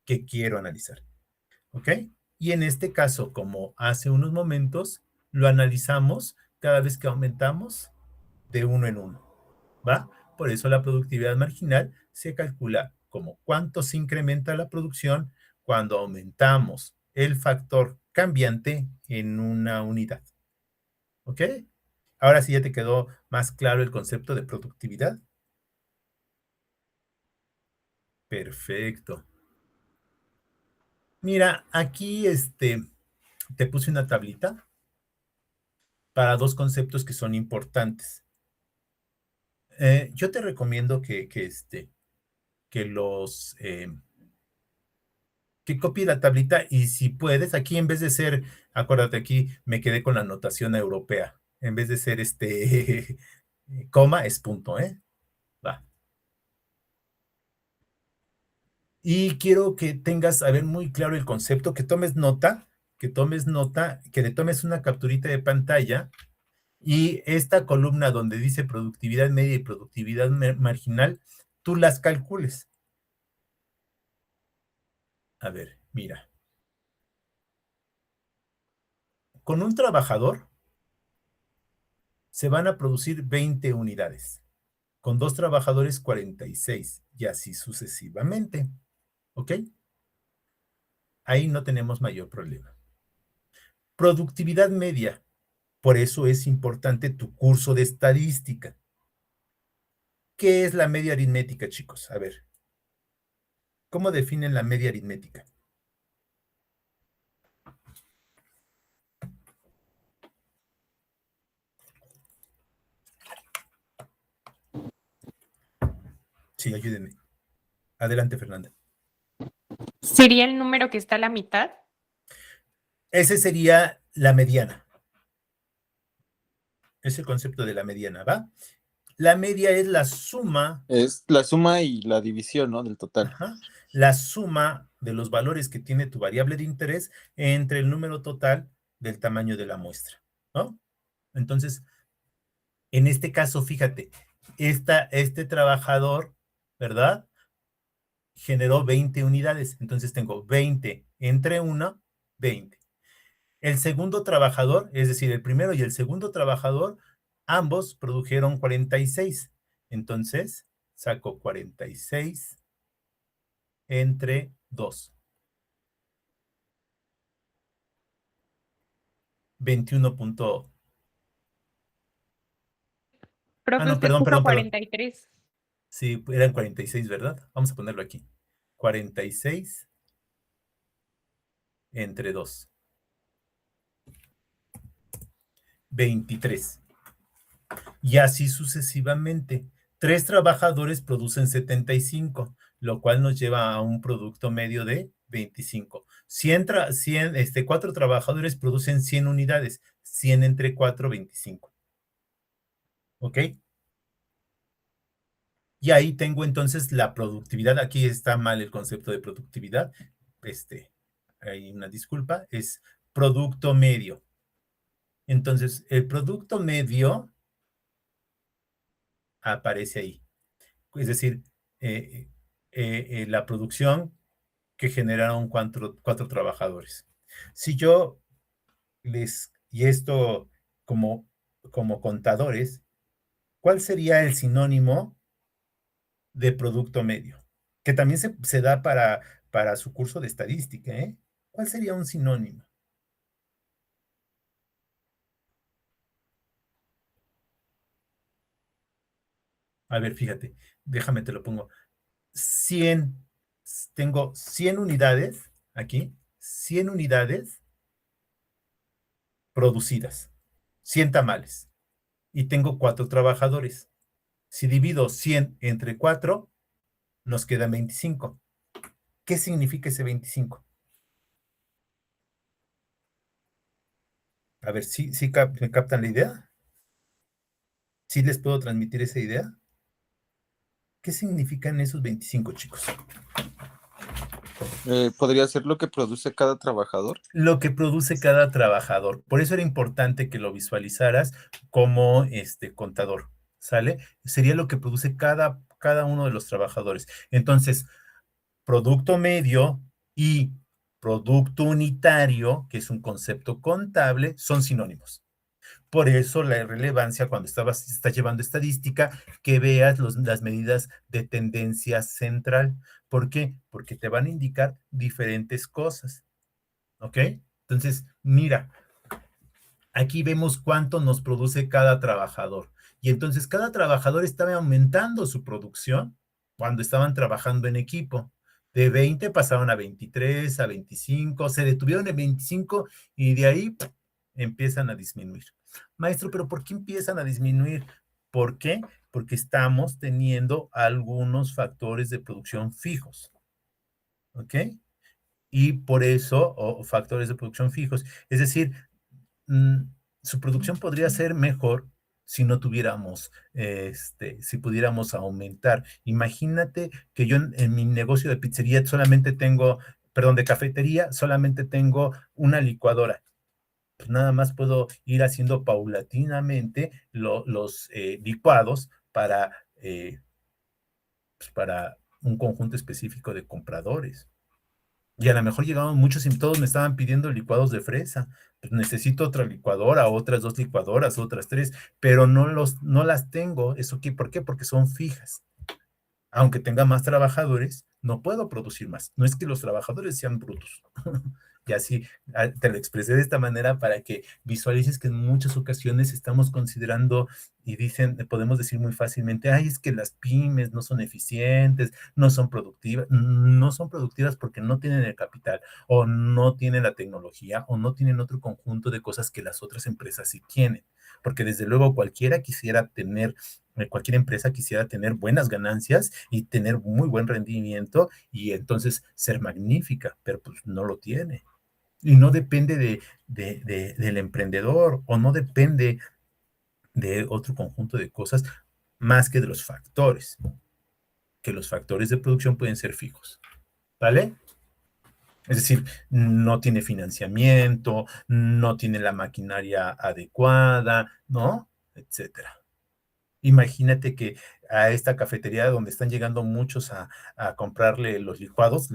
que quiero analizar? ¿Ok? Y en este caso, como hace unos momentos, lo analizamos cada vez que aumentamos de uno en uno, ¿va? Por eso la productividad marginal se calcula como cuánto se incrementa la producción cuando aumentamos el factor cambiante en una unidad. ¿Ok? Ahora sí ya te quedó más claro el concepto de productividad. Perfecto. Mira, aquí te puse una tablita para 2 conceptos que son importantes. Yo te recomiendo que que copie la tablita y si puedes, aquí en vez de ser, acuérdate, aquí me quedé con la notación europea. En vez de ser coma, es punto, ¿eh? Va. Y quiero que tengas, a ver, muy claro el concepto, que tomes nota, que le tomes una capturita de pantalla y esta columna donde dice productividad media y productividad marginal, tú las calcules. A ver, mira. Con un trabajador se van a producir 20 unidades. Con 2 trabajadores, 46, y así sucesivamente. ¿Ok? Ahí no tenemos mayor problema. Productividad media. Por eso es importante tu curso de estadística. ¿Qué es la media aritmética, chicos? A ver, ¿cómo definen la media aritmética? Sí, ayúdenme. Adelante, Fernanda. ¿Sería el número que está a la mitad? Ese sería la mediana. Es el concepto de la mediana, ¿va? La media es la suma. Es la suma y la división, ¿no? Del total. Ajá, la suma de los valores que tiene tu variable de interés entre el número total del tamaño de la muestra, ¿no? Entonces, en este caso, fíjate, este trabajador, ¿verdad? Generó 20 unidades. Entonces tengo 20 entre 1, 20. El segundo trabajador, es decir, el primero y el segundo trabajador, ambos produjeron 46. Entonces, saco 46 entre 2. 21 punto... Ah, Profe, no, usted perdón, puso perdón, perdón. 43. Sí, eran 46, ¿verdad? Vamos a ponerlo aquí. 46 entre 2. 23. Y así sucesivamente. 3 trabajadores producen 75, lo cual nos lleva a un producto medio de 25. 4 trabajadores producen 100 unidades. 100 entre 4, 25. ¿Ok? Y ahí tengo entonces la productividad. Aquí está mal el concepto de productividad. Hay una disculpa. Es producto medio. Entonces, el producto medio aparece ahí. Es decir, la producción que generaron 4 trabajadores. Si yo y esto como contadores, ¿cuál sería el sinónimo de producto medio? Que también se da para su curso de estadística, ¿eh? ¿Cuál sería un sinónimo? A ver, fíjate, déjame te lo pongo. 100, tengo 100 unidades aquí, 100 unidades producidas, 100 tamales, y tengo 4 trabajadores. Si divido 100 entre 4, nos quedan 25. ¿Qué significa ese 25? A ver, ¿sí me captan la idea? ¿Sí les puedo transmitir esa idea? ¿Qué significan esos 25, chicos? ¿Podría ser lo que produce cada trabajador? Lo que produce cada trabajador. Por eso era importante que lo visualizaras como contador, ¿sale? Sería lo que produce cada uno de los trabajadores. Entonces, producto medio y producto unitario, que es un concepto contable, son sinónimos. Por eso la relevancia cuando estás llevando estadística, que veas las medidas de tendencia central. ¿Por qué? Porque te van a indicar diferentes cosas. ¿Ok? Entonces, mira, aquí vemos cuánto nos produce cada trabajador. Y entonces cada trabajador estaba aumentando su producción cuando estaban trabajando en equipo. De 20 pasaron a 23, a 25, se detuvieron en 25 y de ahí empiezan a disminuir. Maestro, pero ¿por qué empiezan a disminuir? ¿Por qué? Porque estamos teniendo algunos factores de producción fijos. ¿Ok? y por eso, o factores de producción fijos. Es decir, su producción podría ser mejor si no tuviéramos, si pudiéramos aumentar. Imagínate que yo en mi negocio de pizzería solamente tengo, perdón, de cafetería, solamente tengo una licuadora. Pues nada más puedo ir haciendo paulatinamente los licuados pues para un conjunto específico de compradores. Y a lo mejor llegaban muchos y todos me estaban pidiendo licuados de fresa. Pues necesito otra licuadora, otras 2 licuadoras, otras 3, pero no las tengo. ¿Por qué? Porque son fijas. Aunque tenga más trabajadores, no puedo producir más. No es que los trabajadores sean brutos. Y así te lo expresé de esta manera para que visualices que en muchas ocasiones estamos considerando y podemos decir muy fácilmente, ay, es que las pymes no son eficientes, no son productivas. No son productivas porque no tienen el capital o no tienen la tecnología o no tienen otro conjunto de cosas que las otras empresas sí tienen. Porque desde luego cualquier empresa quisiera tener buenas ganancias y tener muy buen rendimiento y entonces ser magnífica, pero pues no lo tiene. Y no depende del emprendedor o no depende de otro conjunto de cosas más que de los factores, que los factores de producción pueden ser fijos, ¿vale? Es decir, no tiene financiamiento, no tiene la maquinaria adecuada, ¿no? Etcétera. Imagínate que a esta cafetería donde están llegando muchos a comprarle los licuados,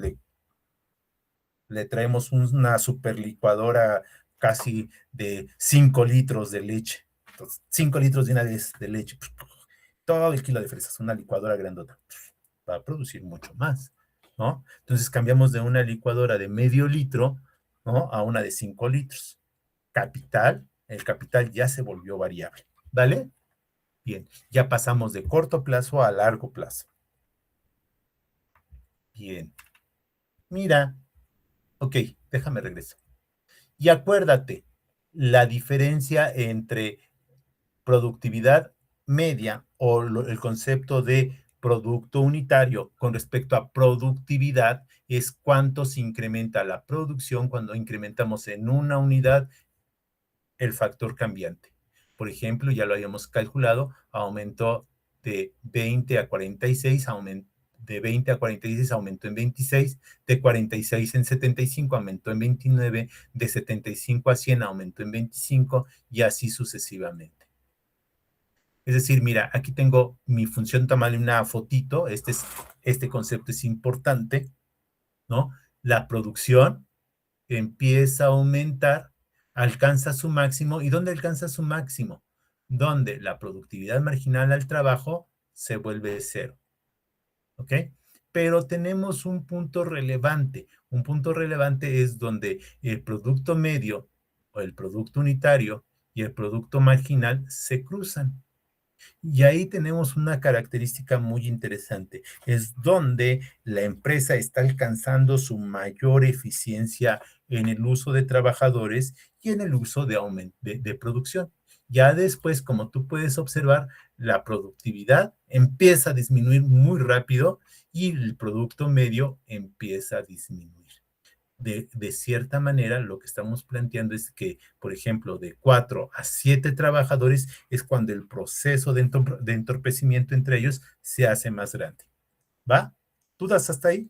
le traemos una super licuadora casi de 5 litros de leche. Entonces, 5 litros de una vez de leche. Todo el kilo de fresas, una licuadora grandota. Va a producir mucho más, ¿no? Entonces cambiamos de una licuadora de medio litro, ¿no? A una de 5 litros. El capital ya se volvió variable, ¿vale? Bien, ya pasamos de corto plazo a largo plazo. Bien. Mira, ok, déjame regresar. Y acuérdate, la diferencia entre productividad media o el concepto de producto unitario con respecto a productividad es cuánto se incrementa la producción cuando incrementamos en una unidad el factor cambiante. Por ejemplo, ya lo habíamos calculado, aumentó de 20 a 46, de 20 a 46 aumentó en 26, de 46 en 75 aumentó en 29, de 75 a 100 aumentó en 25 y así sucesivamente. Es decir, mira, aquí tengo mi función, tomarle una fotito, este concepto es importante, ¿no? La producción empieza a aumentar, alcanza su máximo. ¿Y dónde alcanza su máximo? Donde la productividad marginal al trabajo se vuelve cero. ¿Ok? Pero tenemos un punto relevante. Un punto relevante es donde el producto medio o el producto unitario y el producto marginal se cruzan. Y ahí tenemos una característica muy interesante, es donde la empresa está alcanzando su mayor eficiencia en el uso de trabajadores y en el uso de producción. Ya después, como tú puedes observar, la productividad empieza a disminuir muy rápido y el producto medio empieza a disminuir. De cierta manera, lo que estamos planteando es que, por ejemplo, de 4 a 7 trabajadores es cuando el proceso de entorpecimiento entre ellos se hace más grande. ¿Va? ¿Dudas hasta ahí?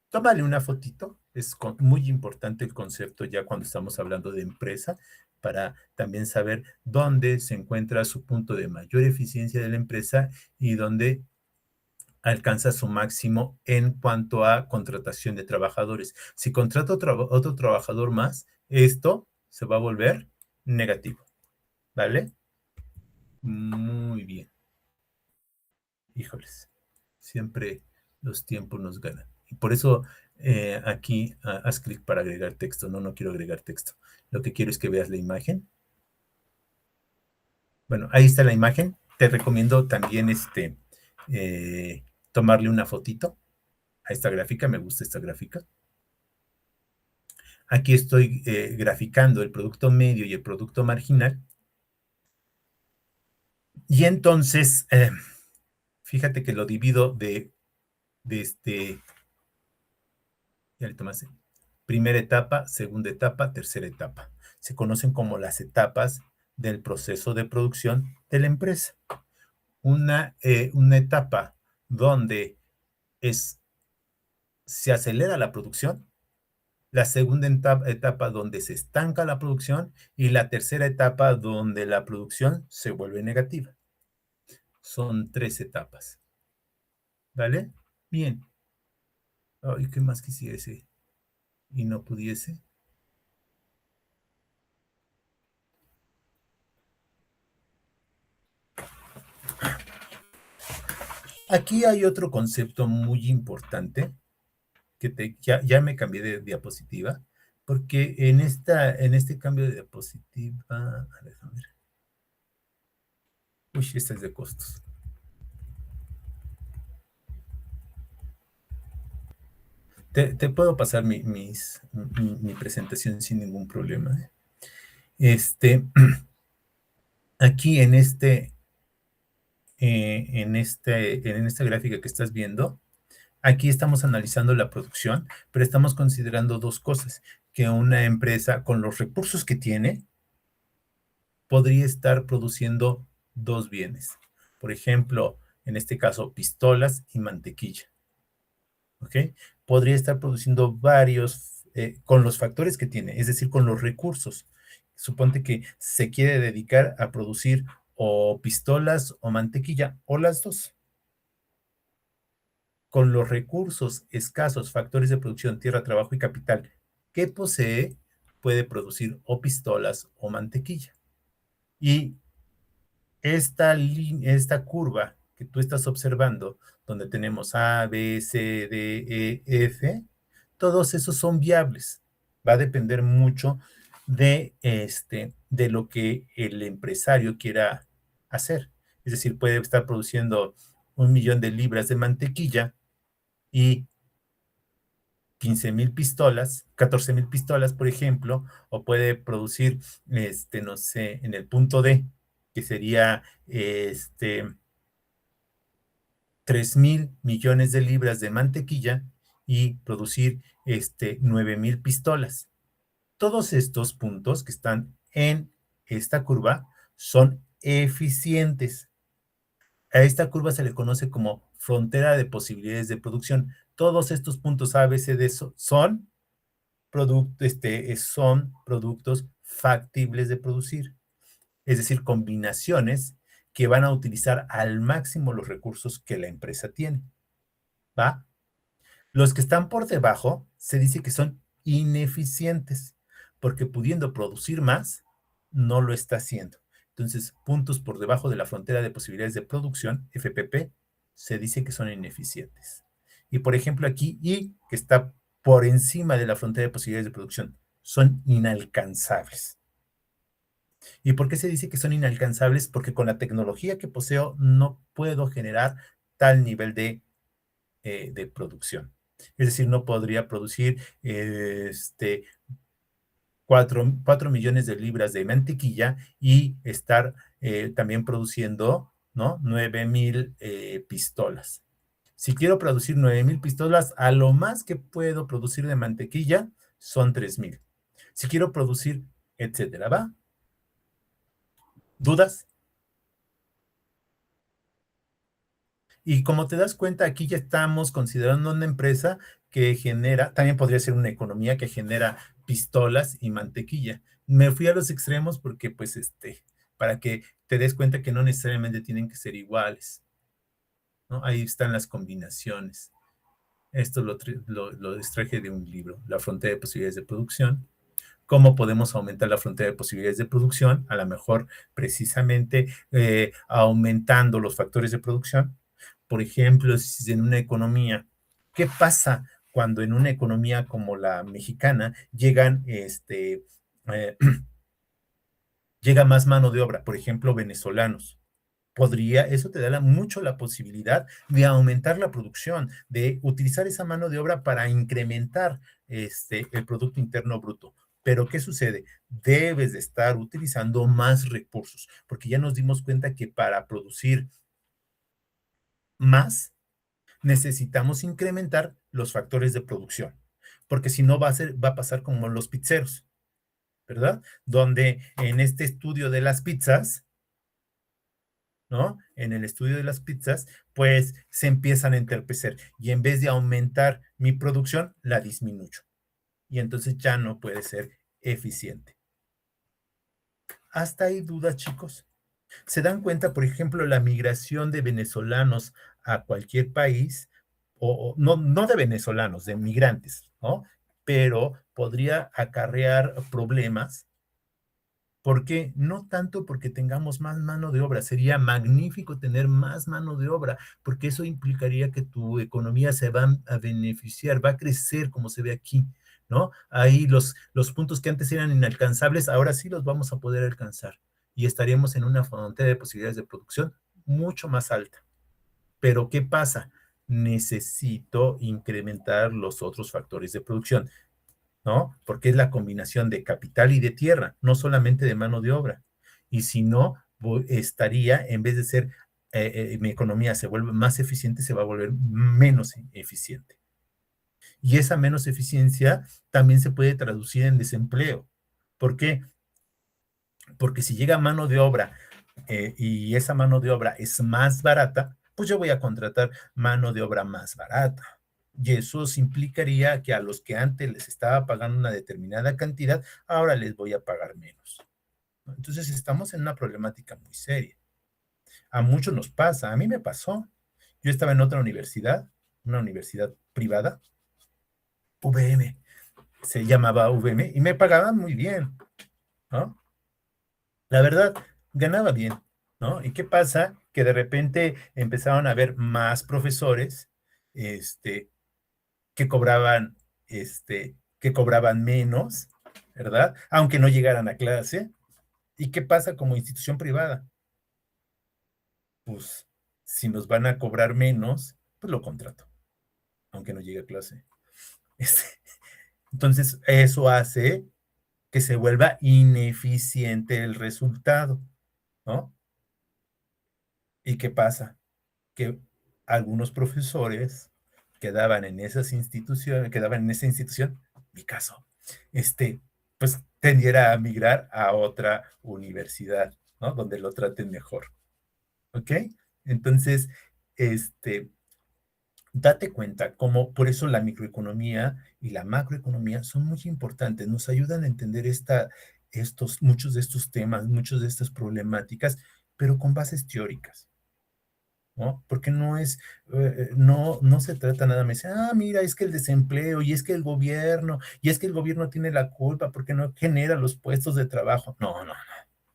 Tómale una fotito. Es muy importante el concepto ya cuando estamos hablando de empresa, para también saber dónde se encuentra su punto de mayor eficiencia de la empresa y dónde alcanza su máximo en cuanto a contratación de trabajadores. Si contrato otro trabajador más, esto se va a volver negativo. ¿Vale? Muy bien. Híjoles, siempre los tiempos nos ganan. Y por eso aquí haz clic para agregar texto. No quiero agregar texto. Lo que quiero es que veas la imagen. Bueno, ahí está la imagen. Te recomiendo también tomarle una fotito a esta gráfica. Me gusta esta gráfica. Aquí estoy graficando el producto medio y el producto marginal. Y entonces, fíjate que lo divido ya le tomaste. Primera etapa, segunda etapa, tercera etapa. Se conocen como las etapas del proceso de producción de la empresa. Una etapa donde se acelera la producción, la segunda etapa donde se estanca la producción y la tercera etapa donde la producción se vuelve negativa. Son 3 etapas. ¿Vale? Bien. Ay, ¿qué más quisiese y no pudiese? Aquí hay otro concepto muy importante que ya me cambié de diapositiva, porque en este cambio de diapositiva, a ver. Uy, esta es de costos. Te puedo pasar mi presentación sin ningún problema. Aquí en esta gráfica que estás viendo, aquí estamos analizando la producción, pero estamos considerando 2 cosas, que una empresa con los recursos que tiene podría estar produciendo 2 bienes. Por ejemplo, en este caso, pistolas y mantequilla. ¿Ok? Podría estar produciendo varios con los factores que tiene, es decir, con los recursos. Suponte que se quiere dedicar a producir o pistolas o mantequilla, o las 2. Con los recursos escasos, factores de producción, tierra, trabajo y capital que posee, puede producir o pistolas o mantequilla. Y esta curva que tú estás observando, donde tenemos A, B, C, D, E, F, todos esos son viables. Va a depender mucho de lo que el empresario quiera hacer. Es decir, puede estar produciendo 1,000,000 de libras de mantequilla y 15,000 pistolas, 14,000 pistolas, por ejemplo, o puede producir, no sé, en el punto D, que sería 3,000,000,000 de libras de mantequilla y producir 9,000 pistolas. Todos estos puntos que están en esta curva son eficientes. A esta curva se le conoce como frontera de posibilidades de producción. Todos estos puntos A, B, C, D son productos factibles de producir. Es decir, combinaciones que van a utilizar al máximo los recursos que la empresa tiene. ¿Va? Los que están por debajo se dice que son ineficientes, porque pudiendo producir más, no lo está haciendo. Entonces, puntos por debajo de la frontera de posibilidades de producción, FPP, se dice que son ineficientes. Y por ejemplo aquí, I, que está por encima de la frontera de posibilidades de producción, son inalcanzables. ¿Y por qué se dice que son inalcanzables? Porque con la tecnología que poseo no puedo generar tal nivel de producción. Es decir, no podría producir 4 millones de libras de mantequilla y estar también produciendo, ¿no? 9,000 pistolas. Si quiero producir 9,000 pistolas, a lo más que puedo producir de mantequilla son 3,000. Si quiero producir, etcétera, ¿va? ¿Dudas? Y como te das cuenta, aquí ya estamos considerando una empresa que genera, también podría ser una economía que genera pistolas y mantequilla. Me fui a los extremos porque, pues, para que te des cuenta que no necesariamente tienen que ser iguales, ¿no? Ahí están las combinaciones. Esto lo extraje de un libro, La frontera de posibilidades de producción. ¿Cómo podemos aumentar la frontera de posibilidades de producción? A lo mejor precisamente aumentando los factores de producción. Por ejemplo, si en una economía, ¿qué pasa cuando en una economía como la mexicana llega más mano de obra? Por ejemplo, venezolanos. Eso te da mucho la posibilidad de aumentar la producción, de utilizar esa mano de obra para incrementar el Producto Interno Bruto. Pero ¿qué sucede? Debes de estar utilizando más recursos, porque ya nos dimos cuenta que para producir más necesitamos incrementar los factores de producción. porque si no va a pasar como los pizzeros, ¿verdad? Donde en este estudio de las pizzas, ¿no? En el estudio de las pizzas, pues se empiezan a entorpecer y en vez de aumentar mi producción, la disminuyo. Y entonces ya no puede ser eficiente. ¿Hasta ahí dudas, chicos? ¿Se dan cuenta, por ejemplo, la migración de venezolanos a cualquier país? O no, no de venezolanos, de migrantes, ¿no? Pero podría acarrear problemas. ¿Por qué? No tanto porque tengamos más mano de obra, sería magnífico tener más mano de obra, porque eso implicaría que tu economía se va a beneficiar, va a crecer como se ve aquí, ¿no? Ahí los puntos que antes eran inalcanzables, ahora sí los vamos a poder alcanzar y estaríamos en una frontera de posibilidades de producción mucho más alta. Pero ¿qué pasa? Necesito incrementar los otros factores de producción, ¿no? Porque es la combinación de capital y de tierra, no solamente de mano de obra. Y si no, estaría, en vez de ser, mi economía se vuelve más eficiente, se va a volver menos eficiente. Y esa menos eficiencia también se puede traducir en desempleo. ¿Por qué? Porque si llega mano de obra y esa mano de obra es más barata, pues yo voy a contratar mano de obra más barata. Y eso implicaría que a los que antes les estaba pagando una determinada cantidad, ahora les voy a pagar menos. Entonces estamos en una problemática muy seria. A muchos nos pasa, a mí me pasó. Yo estaba en otra universidad, una universidad privada, VM, se llamaba VM, y me pagaban muy bien, ¿no? La verdad, ganaba bien, ¿no? ¿Y qué pasa? Que de repente empezaron a haber más profesores, que cobraban, que cobraban menos, ¿verdad? Aunque no llegaran a clase. ¿Y qué pasa como institución privada? Pues, si nos van a cobrar menos, pues lo contrato, aunque no llegue a clase. Este, entonces, eso hace que se vuelva ineficiente el resultado, ¿no? ¿Y qué pasa? Que algunos profesores quedaban en esas instituciones, quedaban en esa institución, mi caso, pues tendiera a migrar a otra universidad, ¿no? Donde lo traten mejor, ¿ok? Entonces, este, date cuenta cómo por eso la microeconomía y la macroeconomía son muy importantes, nos ayudan a entender muchos de estos temas, muchas de estas problemáticas, pero con bases teóricas. ¿No? Porque no se trata nada más, mira, es que el desempleo, y es que el gobierno, y es que el gobierno tiene la culpa porque no genera los puestos de trabajo. No, no, no.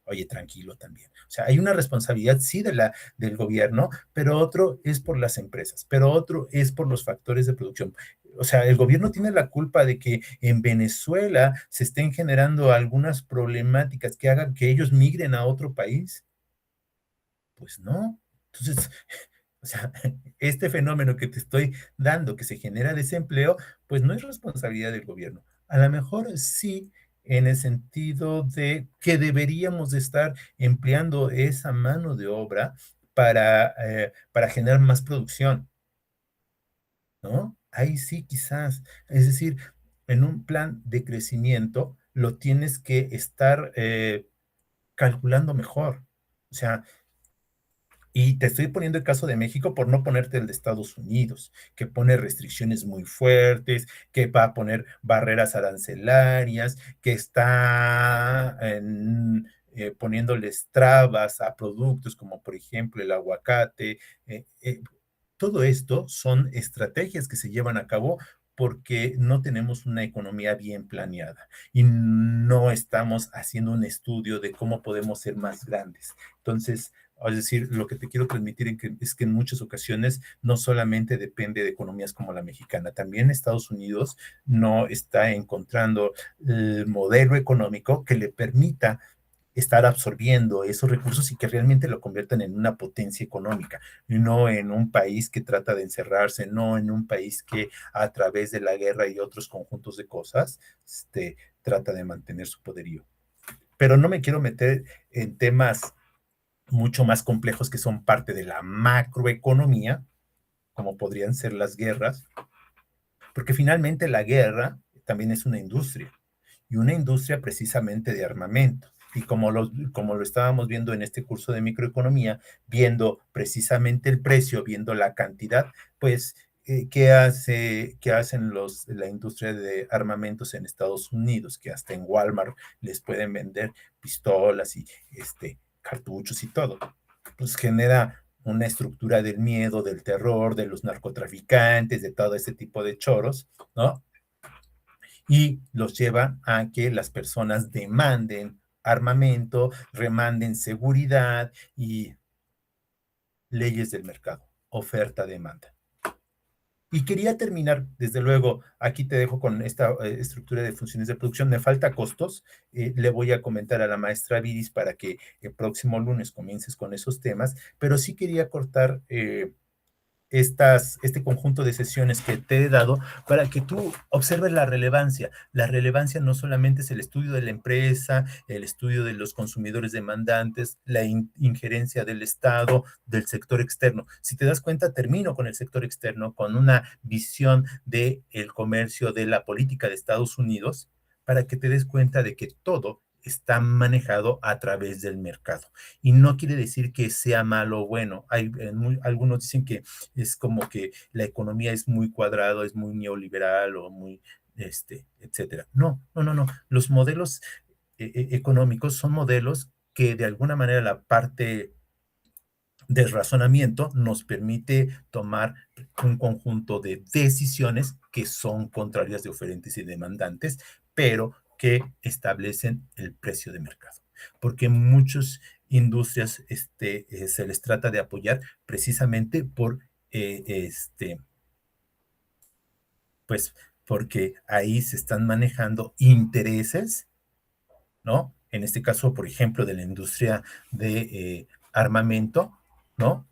Oye, tranquilo también. O sea, hay una responsabilidad, sí, del gobierno, pero otro es por las empresas, pero otro es por los factores de producción. O sea, el gobierno tiene la culpa de que en Venezuela se estén generando algunas problemáticas que hagan que ellos migren a otro país. Pues no. Entonces, o sea, este fenómeno que te estoy dando, que se genera desempleo, pues no es responsabilidad del gobierno. A lo mejor sí, en el sentido de que deberíamos de estar empleando esa mano de obra para generar más producción, ¿no? Ahí sí, quizás. Es decir, en un plan de crecimiento lo tienes que estar calculando mejor. O sea, y te estoy poniendo el caso de México por no ponerte el de Estados Unidos, que pone restricciones muy fuertes, que va a poner barreras arancelarias, que está poniéndoles trabas a productos como por ejemplo el aguacate. Todo esto son estrategias que se llevan a cabo porque no tenemos una economía bien planeada y no estamos haciendo un estudio de cómo podemos ser más grandes. Entonces, es decir, lo que te quiero transmitir es que en muchas ocasiones no solamente depende de economías como la mexicana, también Estados Unidos no está encontrando el modelo económico que le permita estar absorbiendo esos recursos y que realmente lo conviertan en una potencia económica, no en un país que trata de encerrarse, no en un país que a través de la guerra y otros conjuntos de cosas, trata de mantener su poderío. Pero no me quiero meter en temas mucho más complejos que son parte de la macroeconomía, como podrían ser las guerras, porque finalmente la guerra también es una industria, y una industria precisamente de armamento. Y como lo estábamos viendo en este curso de microeconomía, viendo precisamente el precio, viendo la cantidad, pues, ¿qué hacen la industria de armamentos en Estados Unidos? Que hasta en Walmart les pueden vender pistolas y cartuchos y todo. Pues genera una estructura del miedo, del terror, de los narcotraficantes, de todo ese tipo de choros, ¿no? Y los lleva a que las personas demanden armamento, remanden seguridad y leyes del mercado, oferta-demanda. Y quería terminar, desde luego, aquí te dejo con esta estructura de funciones de producción. Me falta costos. Le voy a comentar a la maestra Viris para que el próximo lunes comiences con esos temas, pero sí quería cortar este conjunto de sesiones que te he dado para que tú observes la relevancia. La relevancia no solamente es el estudio de la empresa, el estudio de los consumidores demandantes, la injerencia del Estado, del sector externo. Si te das cuenta, termino con el sector externo, con una visión del comercio, de la política de Estados Unidos, para que te des cuenta de que todo está manejado a través del mercado. Y no quiere decir que sea malo o bueno. Algunos dicen que es como que la economía es muy cuadrado, es muy neoliberal o muy, etcétera. No, no, no, no. Los modelos económicos son modelos que de alguna manera la parte de razonamiento nos permite tomar un conjunto de decisiones que son contrarias de oferentes y demandantes, pero que establecen el precio de mercado. Porque muchas industrias se les trata de apoyar precisamente pues porque ahí se están manejando intereses, ¿no? En este caso, por ejemplo, de la industria de armamento, ¿no?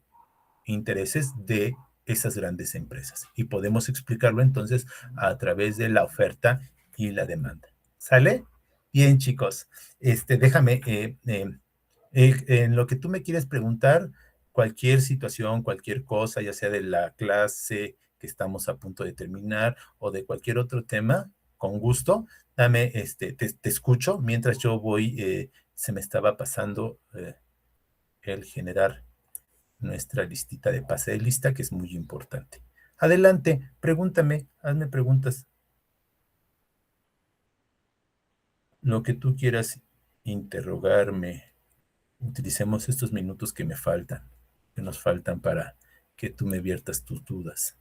Intereses de esas grandes empresas. Y podemos explicarlo entonces a través de la oferta y la demanda. ¿Sale? Bien, chicos. Déjame, en lo que tú me quieres preguntar, cualquier situación, cualquier cosa, ya sea de la clase que estamos a punto de terminar o de cualquier otro tema, con gusto, dame, te escucho mientras yo voy, se me estaba pasando el generar nuestra listita de pase de lista, que es muy importante. Adelante, pregúntame, hazme preguntas. Lo que tú quieras interrogarme. Utilicemos estos minutos que me faltan, que nos faltan para que tú me viertas tus dudas.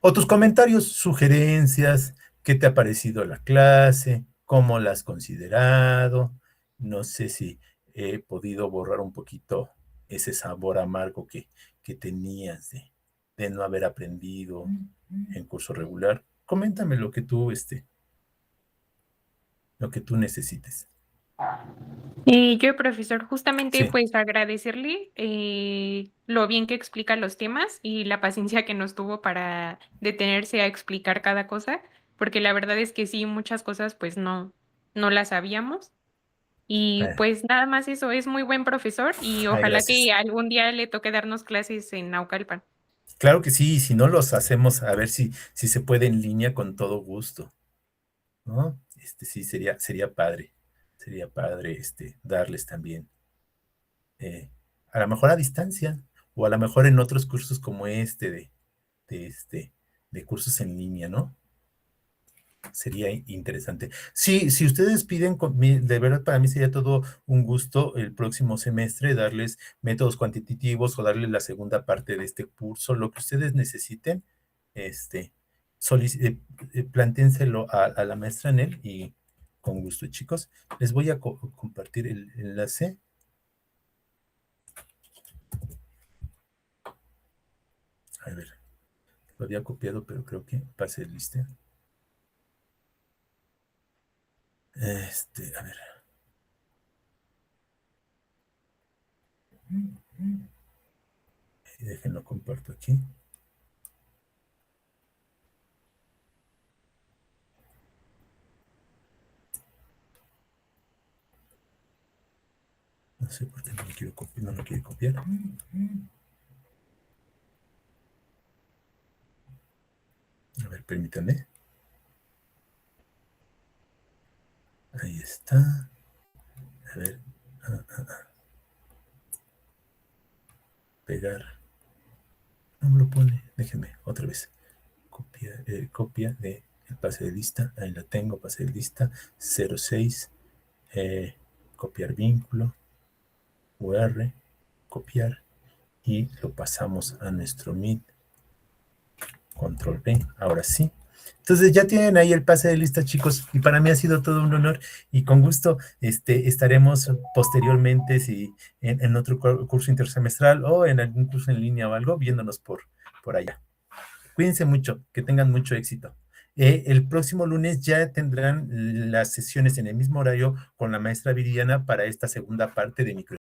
O tus comentarios, sugerencias, qué te ha parecido la clase, cómo la has considerado. No sé si he podido borrar un poquito ese sabor amargo que tenías de no haber aprendido en curso regular. Coméntame lo que tú necesites. Yo, profesor, justamente Sí, pues agradecerle lo bien que explica los temas y la paciencia que nos tuvo para detenerse a explicar cada cosa, porque la verdad es que sí, muchas cosas pues no las sabíamos. Y pues nada más eso, es muy buen profesor y ay, ojalá gracias. que algún día le toque darnos clases en Naucalpan. Claro que sí, si no los hacemos, a ver si se puede en línea con todo gusto, ¿no? Sí, sería padre, darles también, eh, a lo mejor a distancia, o a lo mejor en otros cursos como de, este, de cursos en línea, ¿no? Sería interesante. Sí, si ustedes piden, de verdad para mí sería todo un gusto el próximo semestre darles métodos cuantitativos o darles la segunda parte de este curso, lo que ustedes necesiten, este, plantéenselo a la maestra Nel y con gusto, chicos. Les voy a compartir el enlace. A ver, lo había copiado, pero creo que pase lista. A ver. Déjenlo comparto aquí. No sé por qué no lo quiero copiar, no lo quiere copiar. ver, permítanme. Ahí está. A ver. Pegar. No me lo pone. Déjenme otra vez. Copia de el pase de lista. Ahí la tengo, pase de lista. 06. Copiar vínculo. UR. Copiar. Y lo pasamos a nuestro Meet. Control V. Ahora sí. Entonces ya tienen ahí el pase de lista, chicos, y para mí ha sido todo un honor y con gusto estaremos posteriormente si en otro curso intersemestral o en algún curso en línea o algo, viéndonos por allá. Cuídense mucho, que tengan mucho éxito. El próximo lunes ya tendrán las sesiones en el mismo horario con la maestra Viridiana para esta segunda parte de micro.